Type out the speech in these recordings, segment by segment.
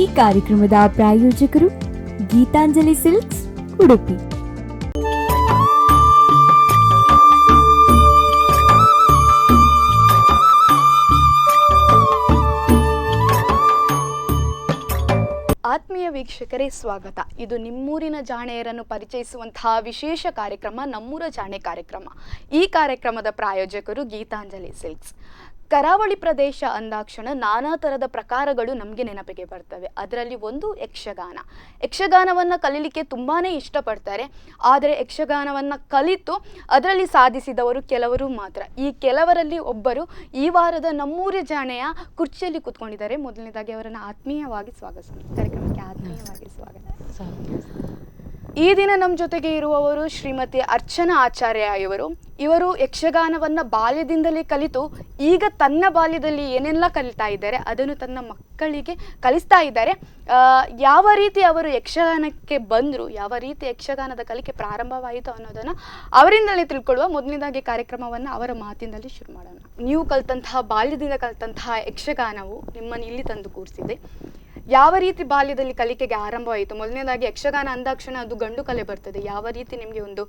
ಈ ಕಾರ್ಯಕ್ರಮದ ಪ್ರಾಯೋಜಕರು ಗೀತಾಂಜಲಿ ಸಿಲ್ಕ್ಸ್, ಉಡುಪಿ. ಆತ್ಮೀಯ ವೀಕ್ಷಕರೇ, ಸ್ವಾಗತ. ಇದು ನಿಮ್ಮೂರಿನ ಜಾಣೆಯರನ್ನು ಪರಿಚಯಿಸುವಂತಹ ವಿಶೇಷ ಕಾರ್ಯಕ್ರಮ, ನಮ್ಮೂರ ಜಾಣೆ ಕಾರ್ಯಕ್ರಮ. ಈ ಕಾರ್ಯಕ್ರಮದ ಪ್ರಾಯೋಜಕರು ಗೀತಾಂಜಲಿ ಸಿಲ್ಕ್ಸ್. ಕರಾವಳಿ ಪ್ರದೇಶ ಅಂದಾಕ್ಷಣ ನಾನಾ ಥರದ ಪ್ರಕಾರಗಳು ನಮಗೆ ನೆನಪಿಗೆ ಬರ್ತವೆ. ಅದರಲ್ಲಿ ಒಂದು ಯಕ್ಷಗಾನ. ಯಕ್ಷಗಾನವನ್ನು ಕಲೀಲಿಕ್ಕೆ ತುಂಬಾ ಇಷ್ಟಪಡ್ತಾರೆ. ಆದರೆ ಯಕ್ಷಗಾನವನ್ನು ಕಲಿತು ಅದರಲ್ಲಿ ಸಾಧಿಸಿದವರು ಕೆಲವರು ಮಾತ್ರ. ಈ ಕೆಲವರಲ್ಲಿ ಒಬ್ಬರು ಈ ವಾರದ ನಮ್ಮೂರ ಜಾಣೆಯ ಕುರ್ಚಿಯಲ್ಲಿ ಕೂತ್ಕೊಂಡಿದ್ದಾರೆ. ಮೊದಲನೇದಾಗಿ ಅವರನ್ನು ಆತ್ಮೀಯವಾಗಿ ಸ್ವಾಗತಿಸೋಣ. ಕಾರ್ಯಕ್ರಮಕ್ಕೆ ಆತ್ಮೀಯವಾಗಿ ಸ್ವಾಗತ. ಈ ದಿನ ನಮ್ಮ ಜೊತೆಗೆ ಇರುವವರು ಶ್ರೀಮತಿ ಅರ್ಚನಾ ಆಚಾರ್ಯ ಇವರು ಯಕ್ಷಗಾನವನ್ನು ಬಾಲ್ಯದಿಂದಲೇ ಕಲಿತು ಈಗ ತನ್ನ ಬಾಲ್ಯದಲ್ಲಿ ಏನೆಲ್ಲ ಕಲಿತಾ ಇದ್ದಾರೆ ಅದನ್ನು ತನ್ನ ಮಕ್ಕಳಿಗೆ ಕಲಿಸ್ತಾ ಇದ್ದಾರೆ. ಯಾವ ರೀತಿ ಅವರು ಯಕ್ಷಗಾನಕ್ಕೆ ಬಂದರು, ಯಾವ ರೀತಿ ಯಕ್ಷಗಾನದ ಕಲಿಕೆ ಪ್ರಾರಂಭವಾಯಿತು ಅನ್ನೋದನ್ನು ಅವರಿಂದಲೇ ತಿಳ್ಕೊಳ್ಳುವ. ಮೊದಲನೇದಾಗಿ ಕಾರ್ಯಕ್ರಮವನ್ನು ಅವರ ಮಾತಿನಲ್ಲಿ ಶುರು ಮಾಡೋಣ. ನೀವು ಕಲಿತಂತಹ ಬಾಲ್ಯದಿಂದ ಕಲಿತಂತಹ ಯಕ್ಷಗಾನವು ನಿಮ್ಮನ್ನು ಇಲ್ಲಿ ತಂದು ಕೂರಿಸಿದೆ. ಯಾವ ರೀತಿ ಬಾಲ್ಯದಲ್ಲಿ ಕಲಿಕೆಗೆ ಆರಂಭವಾಯಿತು? ಮೊದಲನೇದಾಗಿ ಯಕ್ಷಗಾನ ಅಂದಾಕ್ಷಣ ಅದು ಗಂಡು ಕಲೆ ಬರ್ತದೆ. ಯಾವ ರೀತಿ ನಿಮಗೆ ಒಂದು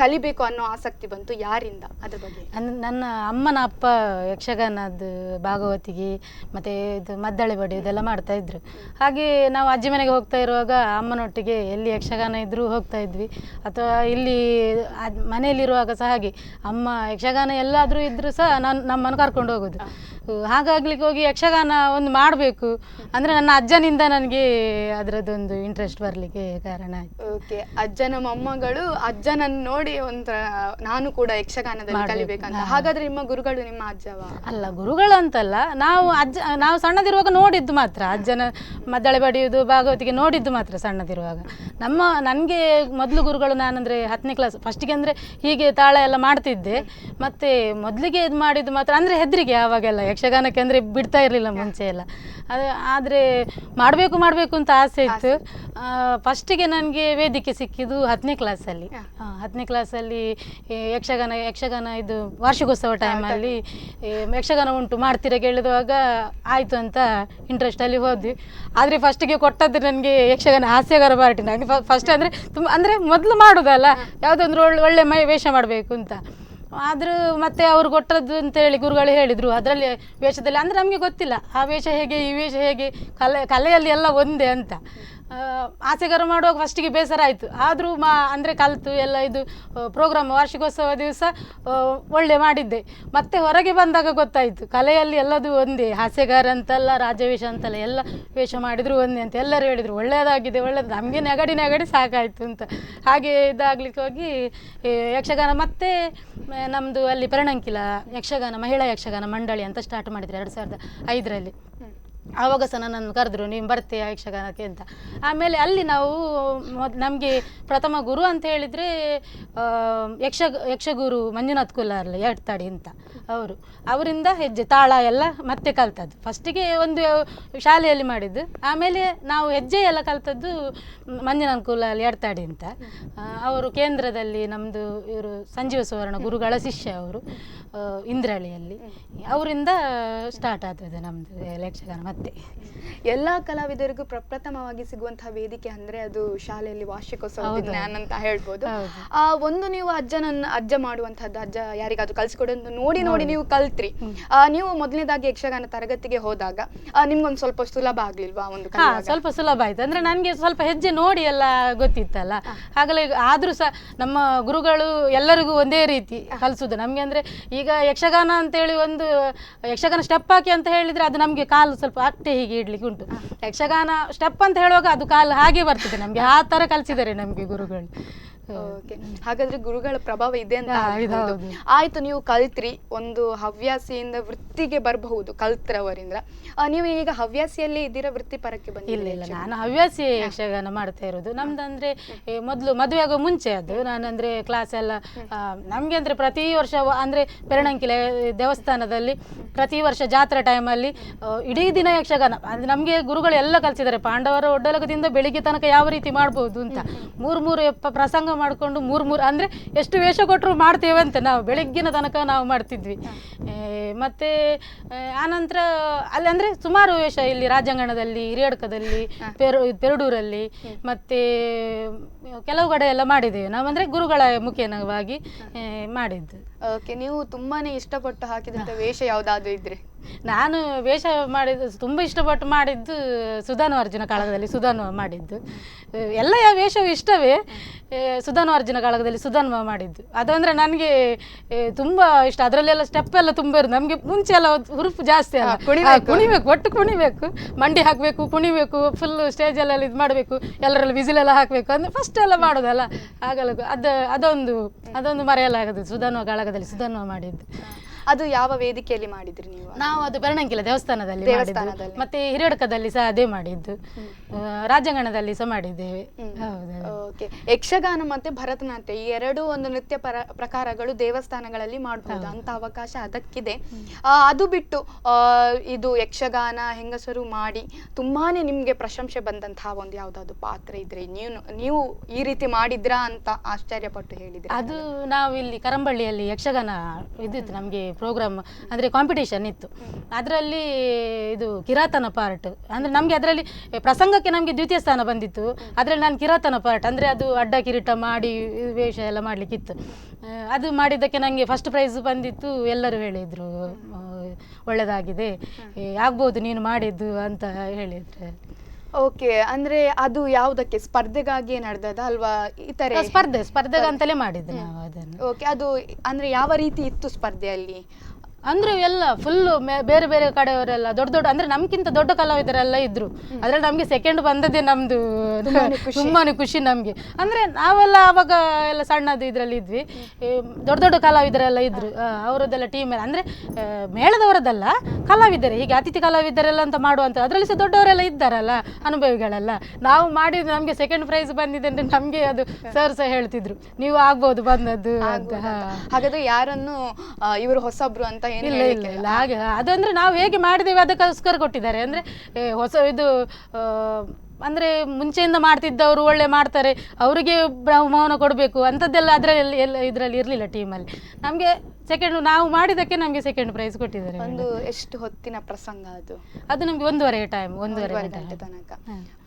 ಕಲಿಬೇಕು ಅನ್ನೋ ಆಸಕ್ತಿ ಬಂತು, ಯಾರಿಂದ, ಅದ್ರ ಬಗ್ಗೆ? ನನ್ನ ಅಮ್ಮನ ಅಪ್ಪ ಯಕ್ಷಗಾನದ ಭಾಗವತಿಗೆ ಮತ್ತು ಇದು ಮದ್ದಳೆ ಬಡಿ ಇದೆಲ್ಲ ಮಾಡ್ತಾ ಇದ್ರು. ಹಾಗೆ ನಾವು ಅಜ್ಜಿ ಮನೆಗೆ ಹೋಗ್ತಾ ಇರುವಾಗ ಅಮ್ಮನೊಟ್ಟಿಗೆ ಎಲ್ಲಿ ಯಕ್ಷಗಾನ ಇದ್ರೂ ಹೋಗ್ತಾ ಇದ್ವಿ. ಅಥವಾ ಇಲ್ಲಿ ಮನೆಯಲ್ಲಿರುವಾಗ ಸಹ ಹಾಗೆ ಅಮ್ಮ ಯಕ್ಷಗಾನ ಎಲ್ಲಾದರೂ ಇದ್ದರೂ ಸಹ ನಮ್ಮನ್ನು ಕರ್ಕೊಂಡು ಹೋಗೋದು. ಹಾಗಾಗ್ಲಿಕ್ಕೆ ಹೋಗಿ ಯಕ್ಷಗಾನ ಒಂದು ಮಾಡಬೇಕು ಅಂದರೆ ನನ್ನ ಅಜ್ಜನಿಂದ ನನಗೆ ಅದರದ್ದೊಂದು ಇಂಟ್ರೆಸ್ಟ್ ಬರಲಿಕ್ಕೆ ಕಾರಣ ಆಯಿತು. ಓಕೆ, ಅಜ್ಜನ ಮೊಮ್ಮಗಳು ಅಜ್ಜನನ್ನು ನೋಡಿ ಒಂಥರ ನಾನು ಕೂಡ ಯಕ್ಷಗಾನದಲ್ಲಿ ಕಲಿಬೇಕಂತ. ಹಾಗಾದ್ರೆ ನಿಮ್ಮ ಗುರುಗಳು ನಿಮ್ಮ ಅಜ್ಜವ? ಅಲ್ಲ, ಗುರುಗಳು ಅಂತಲ್ಲ, ನಾವು ಸಣ್ಣದಿರುವಾಗ ನೋಡಿದ್ದು ಮಾತ್ರ. ಅಜ್ಜನ ಮದ್ದಳೆ ಬಡಿಯುವುದು ಭಾಗವತಿಗೆ ನೋಡಿದ್ದು ಮಾತ್ರ ಸಣ್ಣದಿರುವಾಗ. ನನಗೆ ಮೊದಲು ಗುರುಗಳು ನಾನಂದರೆ 10ನೇ ಕ್ಲಾಸ್ ಫಸ್ಟಿಗೆ ಅಂದರೆ ಹೀಗೆ ತಾಳ ಎಲ್ಲ ಮಾಡ್ತಿದ್ದೆ. ಮತ್ತು ಮೊದಲಿಗೆ ಇದು ಮಾಡಿದ್ದು ಮಾತ್ರ ಅಂದರೆ ಹೆದರಿಕೆ ಆವಾಗೆಲ್ಲ ಯಕ್ಷಗಾನಕ್ಕೆ ಅಂದರೆ ಬಿಡ್ತಾ ಇರಲಿಲ್ಲ ಮುಂಚೆ ಎಲ್ಲ. ಆದರೆ ಮಾಡಬೇಕು ಅಂತ ಆಸೆ ಇತ್ತು. ಫಸ್ಟಿಗೆ ನನಗೆ ವೇದಿಕೆ ಸಿಕ್ಕಿದ್ದು 10ನೇ ಕ್ಲಾಸಲ್ಲಿ. 10ನೇ ಕ್ಲಾಸಲ್ಲಿ ಯಕ್ಷಗಾನ ಇದು ವಾರ್ಷಿಕೋತ್ಸವ ಟೈಮಲ್ಲಿ ಯಕ್ಷಗಾನ ಉಂಟು ಮಾಡ್ತೀರ ಕೇಳಿದುವಾಗ ಆಯಿತು ಅಂತ ಇಂಟ್ರೆಸ್ಟಲ್ಲಿ ಹೋದ್ವಿ. ಆದರೆ ಫಸ್ಟಿಗೆ ಕೊಟ್ಟದ್ದು ನನಗೆ ಯಕ್ಷಗಾನ ಹಾಸ್ಯಗಾರ ಪಾರ್ಟಿ. ನನಗೆ ಫಸ್ಟ್ ಅಂದರೆ ಅಂದರೆ ಮೊದಲು ಮಾಡೋದಲ್ಲ, ಯಾವುದೊಂದು ಒಳ್ಳೆ ವೇಷ ಮಾಡಬೇಕು ಅಂತ. ಆದರೂ ಮತ್ತೆ ಅವ್ರು ಕೊಟ್ಟದ್ದು ಅಂತೇಳಿ ಗುರುಗಳು ಹೇಳಿದರು ಅದರಲ್ಲಿ ವೇಷದಲ್ಲಿ. ಅಂದರೆ ನಮಗೆ ಗೊತ್ತಿಲ್ಲ ಆ ವೇಷ ಹೇಗೆ ಈ ವೇಷ ಹೇಗೆ, ಕಲೆಯಲ್ಲಿ ಎಲ್ಲ ಒಂದೇ ಅಂತ. ಆಸೆಗಾರ ಮಾಡುವಾಗ ಫಸ್ಟಿಗೆ ಬೇಸರ ಆಯಿತು. ಆದರೂ ಅಂದರೆ ಕಲಿತು ಎಲ್ಲ ಇದು ಪ್ರೋಗ್ರಾಮ್ ವಾರ್ಷಿಕೋತ್ಸವ ದಿವಸ ಒಳ್ಳೆ ಮಾಡಿದ್ದೆ. ಮತ್ತೆ ಹೊರಗೆ ಬಂದಾಗ ಗೊತ್ತಾಯಿತು ಕಲೆಯಲ್ಲಿ ಎಲ್ಲದು ಒಂದೇ, ಹಾಸ್ಯಗಾರ ಅಂತಲ್ಲ, ರಾಜವೇಷ ಅಂತಲ್ಲ, ಎಲ್ಲ ವೇಷ ಮಾಡಿದ್ರು ಒಂದೇ ಅಂತ ಎಲ್ಲರೂ ಹೇಳಿದರು. ಒಳ್ಳೆಯದಾಗಿದೆ ನಮಗೆ ನೆಗಡಿ ಸಾಕಾಯಿತು ಅಂತ. ಹಾಗೆ ಇದಾಗಲಿಕ್ಕೆ ಹೋಗಿ ಯಕ್ಷಗಾನ ಮತ್ತೆ ನಮ್ಮದು ಅಲ್ಲಿ ಪೆರಣಂಕಿಲ ಯಕ್ಷಗಾನ ಮಹಿಳಾ ಯಕ್ಷಗಾನ ಮಂಡಳಿ ಅಂತ ಸ್ಟಾರ್ಟ್ ಮಾಡಿದ್ರು 2005ರಲ್ಲಿ. ಆವಾಗ ಸಹ ನನ್ನನ್ನು ಕರೆದ್ರು, ನೀವು ಬರ್ತೀಯಾ ಯಕ್ಷಗಾನಕ್ಕೆ ಅಂತ. ಆಮೇಲೆ ಅಲ್ಲಿ ನಾವು ನಮಗೆ ಪ್ರಥಮ ಗುರು ಅಂತ ಹೇಳಿದರೆ ಯಕ್ಷಗುರು ಮಂಜುನಾಥ್ ಕುಲಾರ್ಲೆ ಎಡ್ತಾಡಿ ಅಂತ ಅವರಿಂದ ಹೆಜ್ಜೆ ತಾಳ ಎಲ್ಲ ಮತ್ತೆ ಕಲ್ತದ್ದು. ಫಸ್ಟಿಗೆ ಒಂದು ಶಾಲೆಯಲ್ಲಿ ಮಾಡಿದ್ದು, ಆಮೇಲೆ ನಾವು ಹೆಜ್ಜೆ ಎಲ್ಲ ಕಲ್ತದ್ದು ಮಂಜುನಾಥ್ ಕುಲಾರ್ಲೆ ಎಡ್ತಾಡಿ ಅಂತ. ಅವರು ಕೇಂದ್ರದಲ್ಲಿ ನಮ್ಮದು ಇವರು ಸಂಜೀವ ಸುವರ್ಣ ಗುರುಗಳ ಶಿಷ್ಯ, ಅವರು ಇಂದ್ರಳಿಯಲ್ಲಿ. ಅವರಿಂದ ಸ್ಟಾರ್ಟ್ ಆಗ್ತದೆ ನಮ್ಮದು ಯಕ್ಷಗಾನ. ಮತ್ತೆ ಎಲ್ಲ ಕಲಾವಿದರಿಗೂ ಪ್ರಪ್ರಥಮವಾಗಿ ಸಿಗುವಂತಹ ವೇದಿಕೆ ಅಂದ್ರೆ ಅದು ಶಾಲೆಯಲ್ಲಿ ವಾರ್ಷಿಕೋತ್ಸವ ಅಂತ ಹೇಳ್ಬೋದು. ಒಂದು ನೀವು ಅಜ್ಜ ಮಾಡುವಂತಹದ್ದು, ಅಜ್ಜ ಯಾರಿಗಾದ್ರೂ ಕಲ್ಸಿಕೊಡೋದು ನೋಡಿ ನೀವು ಕಲ್ತ್ರಿ. ನೀವು ಮೊದಲನೇದಾಗಿ ಯಕ್ಷಗಾನ ತರಗತಿಗೆ ಹೋದಾಗ ನಿಮ್ಗೊಂದು ಸ್ವಲ್ಪ ಸುಲಭ ಆಗ್ಲಿಲ್ವಾ? ಸ್ವಲ್ಪ ಸುಲಭ ಆಯ್ತು. ಅಂದ್ರೆ ನನಗೆ ಸ್ವಲ್ಪ ಹೆಜ್ಜೆ ನೋಡಿ ಎಲ್ಲ ಗೊತ್ತಿತ್ತಲ್ಲ, ಹಾಗಲೇ. ಆದ್ರೂ ಸಹ ನಮ್ಮ ಗುರುಗಳು ಎಲ್ಲರಿಗೂ ಒಂದೇ ರೀತಿ ಕಲಿಸುದು ನಮ್ಗೆ. ಅಂದ್ರೆ ಈಗ ಯಕ್ಷಗಾನ ಅಂತೇಳಿ ಒಂದು ಯಕ್ಷಗಾನ ಸ್ಟೆಪ್ ಹಾಕಿ ಅಂತ ಹೇಳಿದ್ರೆ ಅದು ನಮ್ಗೆ ಕಾಲು ಸ್ವಲ್ಪ ಅಟ್ಟೆ ಹೀಗೆ ಇಡ್ಲಿಕ್ಕೆ ಉಂಟು. ಯಕ್ಷಗಾನ ಸ್ಟೆಪ್ ಅಂತ ಹೇಳುವಾಗ ಅದು ಕಾಲು ಹಾಗೆ ಬರ್ತದೆ ನಮ್ಗೆ. ಆ ತರ ಕಲಿಸಿದ್ದಾರೆ ನಮ್ಗೆ ಗುರುಗಳು. ಓಕೆ, ಹಾಗಾದ್ರೆ ಗುರುಗಳ ಪ್ರಭಾವ ಇದೆ ಅಂತ ಆಯ್ತು. ನೀವು ಕಲ್ತ್ರಿ, ಒಂದು ಹವ್ಯಾಸಿಯಿಂದ ವೃತ್ತಿಗೆ ಬರಬಹುದು ಕಲ್ತ್ರವರಿಂದ. ನೀವು ಈಗ ಹವ್ಯಾಸಿಯಲ್ಲಿ ಇದ್ದೀರಾ, ವೃತ್ತಿ ಪರಕ್ಕೆ ಬಂದಿಲ್ಲ? ಇಲ್ಲ, ನಾನು ಹವ್ಯಾಸಿ ಯಕ್ಷಗಾನ ಮಾಡ್ತಾ ಇರೋದು. ನಮ್ದಂದ್ರೆ ಮೊದಲು ಮದುವೆ ಆಗೋ ಮುಂಚೆ ಅದು. ನಾನಂದ್ರೆ ಕ್ಲಾಸ್ ಎಲ್ಲ ನಮ್ಗೆ ಅಂದ್ರೆ ಪ್ರತಿ ವರ್ಷ ಅಂದ್ರೆ ಪೆರಣಂಕಿಲೆ ದೇವಸ್ಥಾನದಲ್ಲಿ ಪ್ರತಿ ವರ್ಷ ಜಾತ್ರೆ ಟೈಮಲ್ಲಿ ಇಡೀ ದಿನ ಯಕ್ಷಗಾನ. ಅಂದ್ರೆ ನಮ್ಗೆ ಗುರುಗಳು ಎಲ್ಲ ಕಲಿಸಿದ್ದಾರೆ. ಪಾಂಡವರ ಒಡ್ಡಲಗದಿಂದ ಬೆಳಿಗ್ಗೆ ತನಕ ಯಾವ ರೀತಿ ಮಾಡ್ಬೋದು ಅಂತ 3 ಪ್ರಸಂಗ ಮಾಡಿಕೊಂಡು ಮೂರು ಅಂದರೆ ಎಷ್ಟು ವೇಷ ಕೊಟ್ಟರು ಮಾಡ್ತೇವೆ ಅಂತ ನಾವು ಬೆಳಗ್ಗಿನ ತನಕ ನಾವು ಮಾಡ್ತಿದ್ವಿ. ಮತ್ತು ಆನಂತರ ಅಲ್ಲಿ ಅಂದರೆ ಸುಮಾರು ವೇಷ ಇಲ್ಲಿ ರಾಜಾಂಗಣದಲ್ಲಿ, ಹಿರಿಯಡ್ಕದಲ್ಲಿ, ಪೆರಡೂರಲ್ಲಿ ಮತ್ತು ಕೆಲವು ಕಡೆ ಎಲ್ಲ ಮಾಡಿದ್ದೇವೆ ನಾವು, ಅಂದರೆ ಗುರುಗಳ ಮುಖೇನವಾಗಿ ಮಾಡಿದ್ದು. ಓಕೆ, ನೀವು ತುಂಬಾನೇ ಇಷ್ಟಪಟ್ಟು ಹಾಕಿದಂಥ ವೇಷ ಯಾವುದಾದ್ರು ಇದ್ರೆ? ನಾನು ವೇಷ ಮಾಡಿದ್ದು ತುಂಬ ಇಷ್ಟಪಟ್ಟು ಮಾಡಿದ್ದು ಸುಧಾನು ಅರ್ಜುನ ಕಾಳಗದಲ್ಲಿ ಸುಧಾನು ಮಾಡಿದ್ದು. ಎಲ್ಲ ವೇಷವು ಇಷ್ಟವೇ, ಸುಧಾನು ಅರ್ಜುನ ಕಾಳಗದಲ್ಲಿ ಸುಧಾನು ಮಾಡಿದ್ದು ಅದಂದರೆ ನನಗೆ ತುಂಬ ಇಷ್ಟ. ಅದರಲ್ಲೆಲ್ಲ ಸ್ಟೆಪ್ ಎಲ್ಲ ತುಂಬ ಇರೋದು. ನಮಗೆ ಮುಂಚೆ ಎಲ್ಲ ಹುರುಪು ಜಾಸ್ತಿ ಅಲ್ಲ, ಕುಣಿಬೇಕು, ಒಟ್ಟು ಕುಣಿಬೇಕು, ಮಂಡಿ ಹಾಕಬೇಕು, ಕುಣಿಬೇಕು, ಫುಲ್ ಸ್ಟೇಜಲ್ಲೆಲ್ಲ ಇದು ಮಾಡಬೇಕು, ಎಲ್ಲರಲ್ಲಿ ವಿಸಿಲೆಲ್ಲ ಹಾಕಬೇಕು ಅಂದರೆ ಫಸ್ಟ್ ಎಲ್ಲ ಮಾಡೋದಲ್ಲ. ಆಗಲ್ಲ ಅದೊಂದು ಮರೆಯಲಾಗದು. ಸುಧಾನು ಕಾಳಗದಲ್ಲಿ ಸುಧಾನು ಮಾಡಿದ್ದು. ಅದು ಯಾವ ವೇದಿಕೆಯಲ್ಲಿ ಮಾಡಿದ್ರಿ ನೀವು? ನಾವು ಅದು ಬೆರಣಂಕಿಲ ದೇವಸ್ಥಾನದಲ್ಲಿ ಮಾಡಿದ್ದು. ಮತ್ತೆ ಹಿರಿಯಡ್ಕದಲ್ಲಿ ಸಹ ಅದೇ ಮಾಡಿದ್ದು, ರಾಜಾಂಗಣದಲ್ಲಿ ಸಹ ಮಾಡಿದ್ದೇವೆ. ಓಕೆ, ಯಕ್ಷಗಾನ ಮತ್ತೆ ಭರತನಾಟ್ಯ ಈ ಎರಡು ಒಂದು ನೃತ್ಯ ಪ್ರಕಾರಗಳು ದೇವಸ್ಥಾನಗಳಲ್ಲಿ ಮಾಡಬಹುದು ಅಂತ ಅವಕಾಶ ಅದಕ್ಕಿದೆ. ಅದು ಬಿಟ್ಟು ಇದು ಯಕ್ಷಗಾನ ಹೆಂಗಸರು ಮಾಡಿ ತುಂಬಾನೇ ನಿಮ್ಗೆ ಪ್ರಶಂಸೆ ಬಂದಂತಹ ಒಂದು ಯಾವ್ದಾದ್ರು ಪಾತ್ರ ಇದ್ರೆ ನೀವು ಈ ರೀತಿ ಮಾಡಿದ್ರಾ ಅಂತ ಆಶ್ಚರ್ಯಪಟ್ಟು ಹೇಳಿದ್ರೆ? ಅದು ನಾವು ಇಲ್ಲಿ ಕರಂಬಳ್ಳಿಯಲ್ಲಿ ಯಕ್ಷಗಾನ ಇದಿತ್ತು ನಮಗೆ ಪ್ರೋಗ್ರಾಮ್, ಅಂದರೆ ಕಾಂಪಿಟೇಷನ್ ಇತ್ತು. ಅದರಲ್ಲಿ ಇದು ಕಿರಾತನ ಪಾರ್ಟ್, ಅಂದರೆ ನಮಗೆ ಅದರಲ್ಲಿ ಪ್ರಸಂಗಕ್ಕೆ ನಮಗೆ ದ್ವಿತೀಯ ಸ್ಥಾನ ಬಂದಿತ್ತು. ಅದರಲ್ಲಿ ನಾನು ಕಿರಾತನ ಪಾರ್ಟ್, ಅಂದರೆ ಅದು ಅಡ್ಡ ಕಿರೀಟ ಮಾಡಿ ವೇಷ ಎಲ್ಲ ಮಾಡಲಿಕ್ಕಿತ್ತು. ಅದು ಮಾಡಿದ್ದಕ್ಕೆ ನನಗೆ ಫಸ್ಟ್ ಪ್ರೈಸ್ ಬಂದಿತ್ತು. ಎಲ್ಲರೂ ಹೇಳಿದರು ಒಳ್ಳೆಯದಾಗಿದೆ, ಆಗ್ಬೋದು ನೀನು ಮಾಡಿದ್ದು ಅಂತ ಹೇಳಿದರೆ. ಓಕೆ, ಅಂದ್ರೆ ಅದು ಯಾವುದಕ್ಕೆ ಸ್ಪರ್ಧೆಗಾಗಿ ನಡೆದದ ಅಲ್ವಾ? ಇತರೆ ಸ್ಪರ್ಧೆಗಂತಲೇ ಮಾಡಿದ್ದು ನಾವು ಅದನ್ನು. ಓಕೆ, ಅದು ಅಂದ್ರೆ ಯಾವ ರೀತಿ ಇತ್ತು ಸ್ಪರ್ಧೆಯಲ್ಲಿ? ಅಂದರೆ ಎಲ್ಲ ಫುಲ್ಲು ಬೇರೆ ಬೇರೆ ಕಡೆಯವರೆಲ್ಲ ದೊಡ್ಡ ಅಂದರೆ ನಮ್ಗಿಂತ ದೊಡ್ಡ ಕಲಾವಿದರೆಲ್ಲ ಇದ್ರು. ಅದರಲ್ಲಿ ನಮಗೆ ಸೆಕೆಂಡ್ ಬಂದದ್ದೇ ನಮ್ಮದು ತುಂಬಾ ಖುಷಿ ನಮಗೆ. ಅಂದರೆ ನಾವೆಲ್ಲ ಆವಾಗ ಎಲ್ಲ ಸಣ್ಣದು ಇದರಲ್ಲಿ ಇದ್ವಿ, ದೊಡ್ಡ ಕಲಾವಿದರೆಲ್ಲ ಇದ್ರು, ಅವರದ್ದೆಲ್ಲ ಟೀಮೆಲ್ಲ ಅಂದರೆ ಮೇಳದವರದ್ದಲ್ಲ, ಕಲಾವಿದರೆ ಹೀಗೆ ಅತಿಥಿ ಕಲಾವಿದರೆಲ್ಲ ಅಂತ ಮಾಡುವಂಥ ಅದರಲ್ಲಿ ಸಹ ದೊಡ್ಡವರೆಲ್ಲ ಇದ್ದಾರಲ್ಲ, ಅನುಭವಿಗಳೆಲ್ಲ. ನಾವು ಮಾಡಿದ್ದು ನಮಗೆ ಸೆಕೆಂಡ್ ಪ್ರೈಸ್ ಬಂದಿದೆ ಅಂದರೆ ನಮಗೆ ಅದು ಸರ್ ಸಹ ಹೇಳ್ತಿದ್ರು, ನೀವು ಆಗ್ಬೋದು ಬಂದದ್ದು ಅಂತ. ಹಾಗಾದ್ರೆ ಯಾರನ್ನು ಇವರು ಹೊಸಬ್ರು ಅಂತ ಇಲ್ಲ ಹಾಗೆ ಅದಂದ್ರೆ ನಾವು ಹೇಗೆ ಮಾಡಿದ್ದೇವೆ ಅದಕ್ಕೋಸ್ಕರ ಕೊಟ್ಟಿದ್ದಾರೆ. ಅಂದರೆ ಹೊಸ ಇದು ಅಂದರೆ ಮುಂಚೆಯಿಂದ ಮಾಡ್ತಿದ್ದವರು ಒಳ್ಳೆ ಮಾಡ್ತಾರೆ, ಅವರಿಗೆ ಬಹುಮಾನ ಕೊಡಬೇಕು ಅಂಥದ್ದೆಲ್ಲ ಅದರಲ್ಲಿ ಇದರಲ್ಲಿ ಇರಲಿಲ್ಲ ಟೀಮಲ್ಲಿ. ನಮಗೆ ಸೆಕೆಂಡ್ ನಾವು ಮಾಡಿದ್ದಕ್ಕೆ ನಮಗೆ ಸೆಕೆಂಡ್ ಪ್ರೈಸ್ ಕೊಟ್ಟಿದ್ದಾರೆ. ಒಂದು ಎಷ್ಟು ಹೊತ್ತಿನ ಪ್ರಸಂಗ ಅದು? ಅದು ನಮಗೆ ಒಂದೂವರೆ ಗಂಟೆ ತನಕ.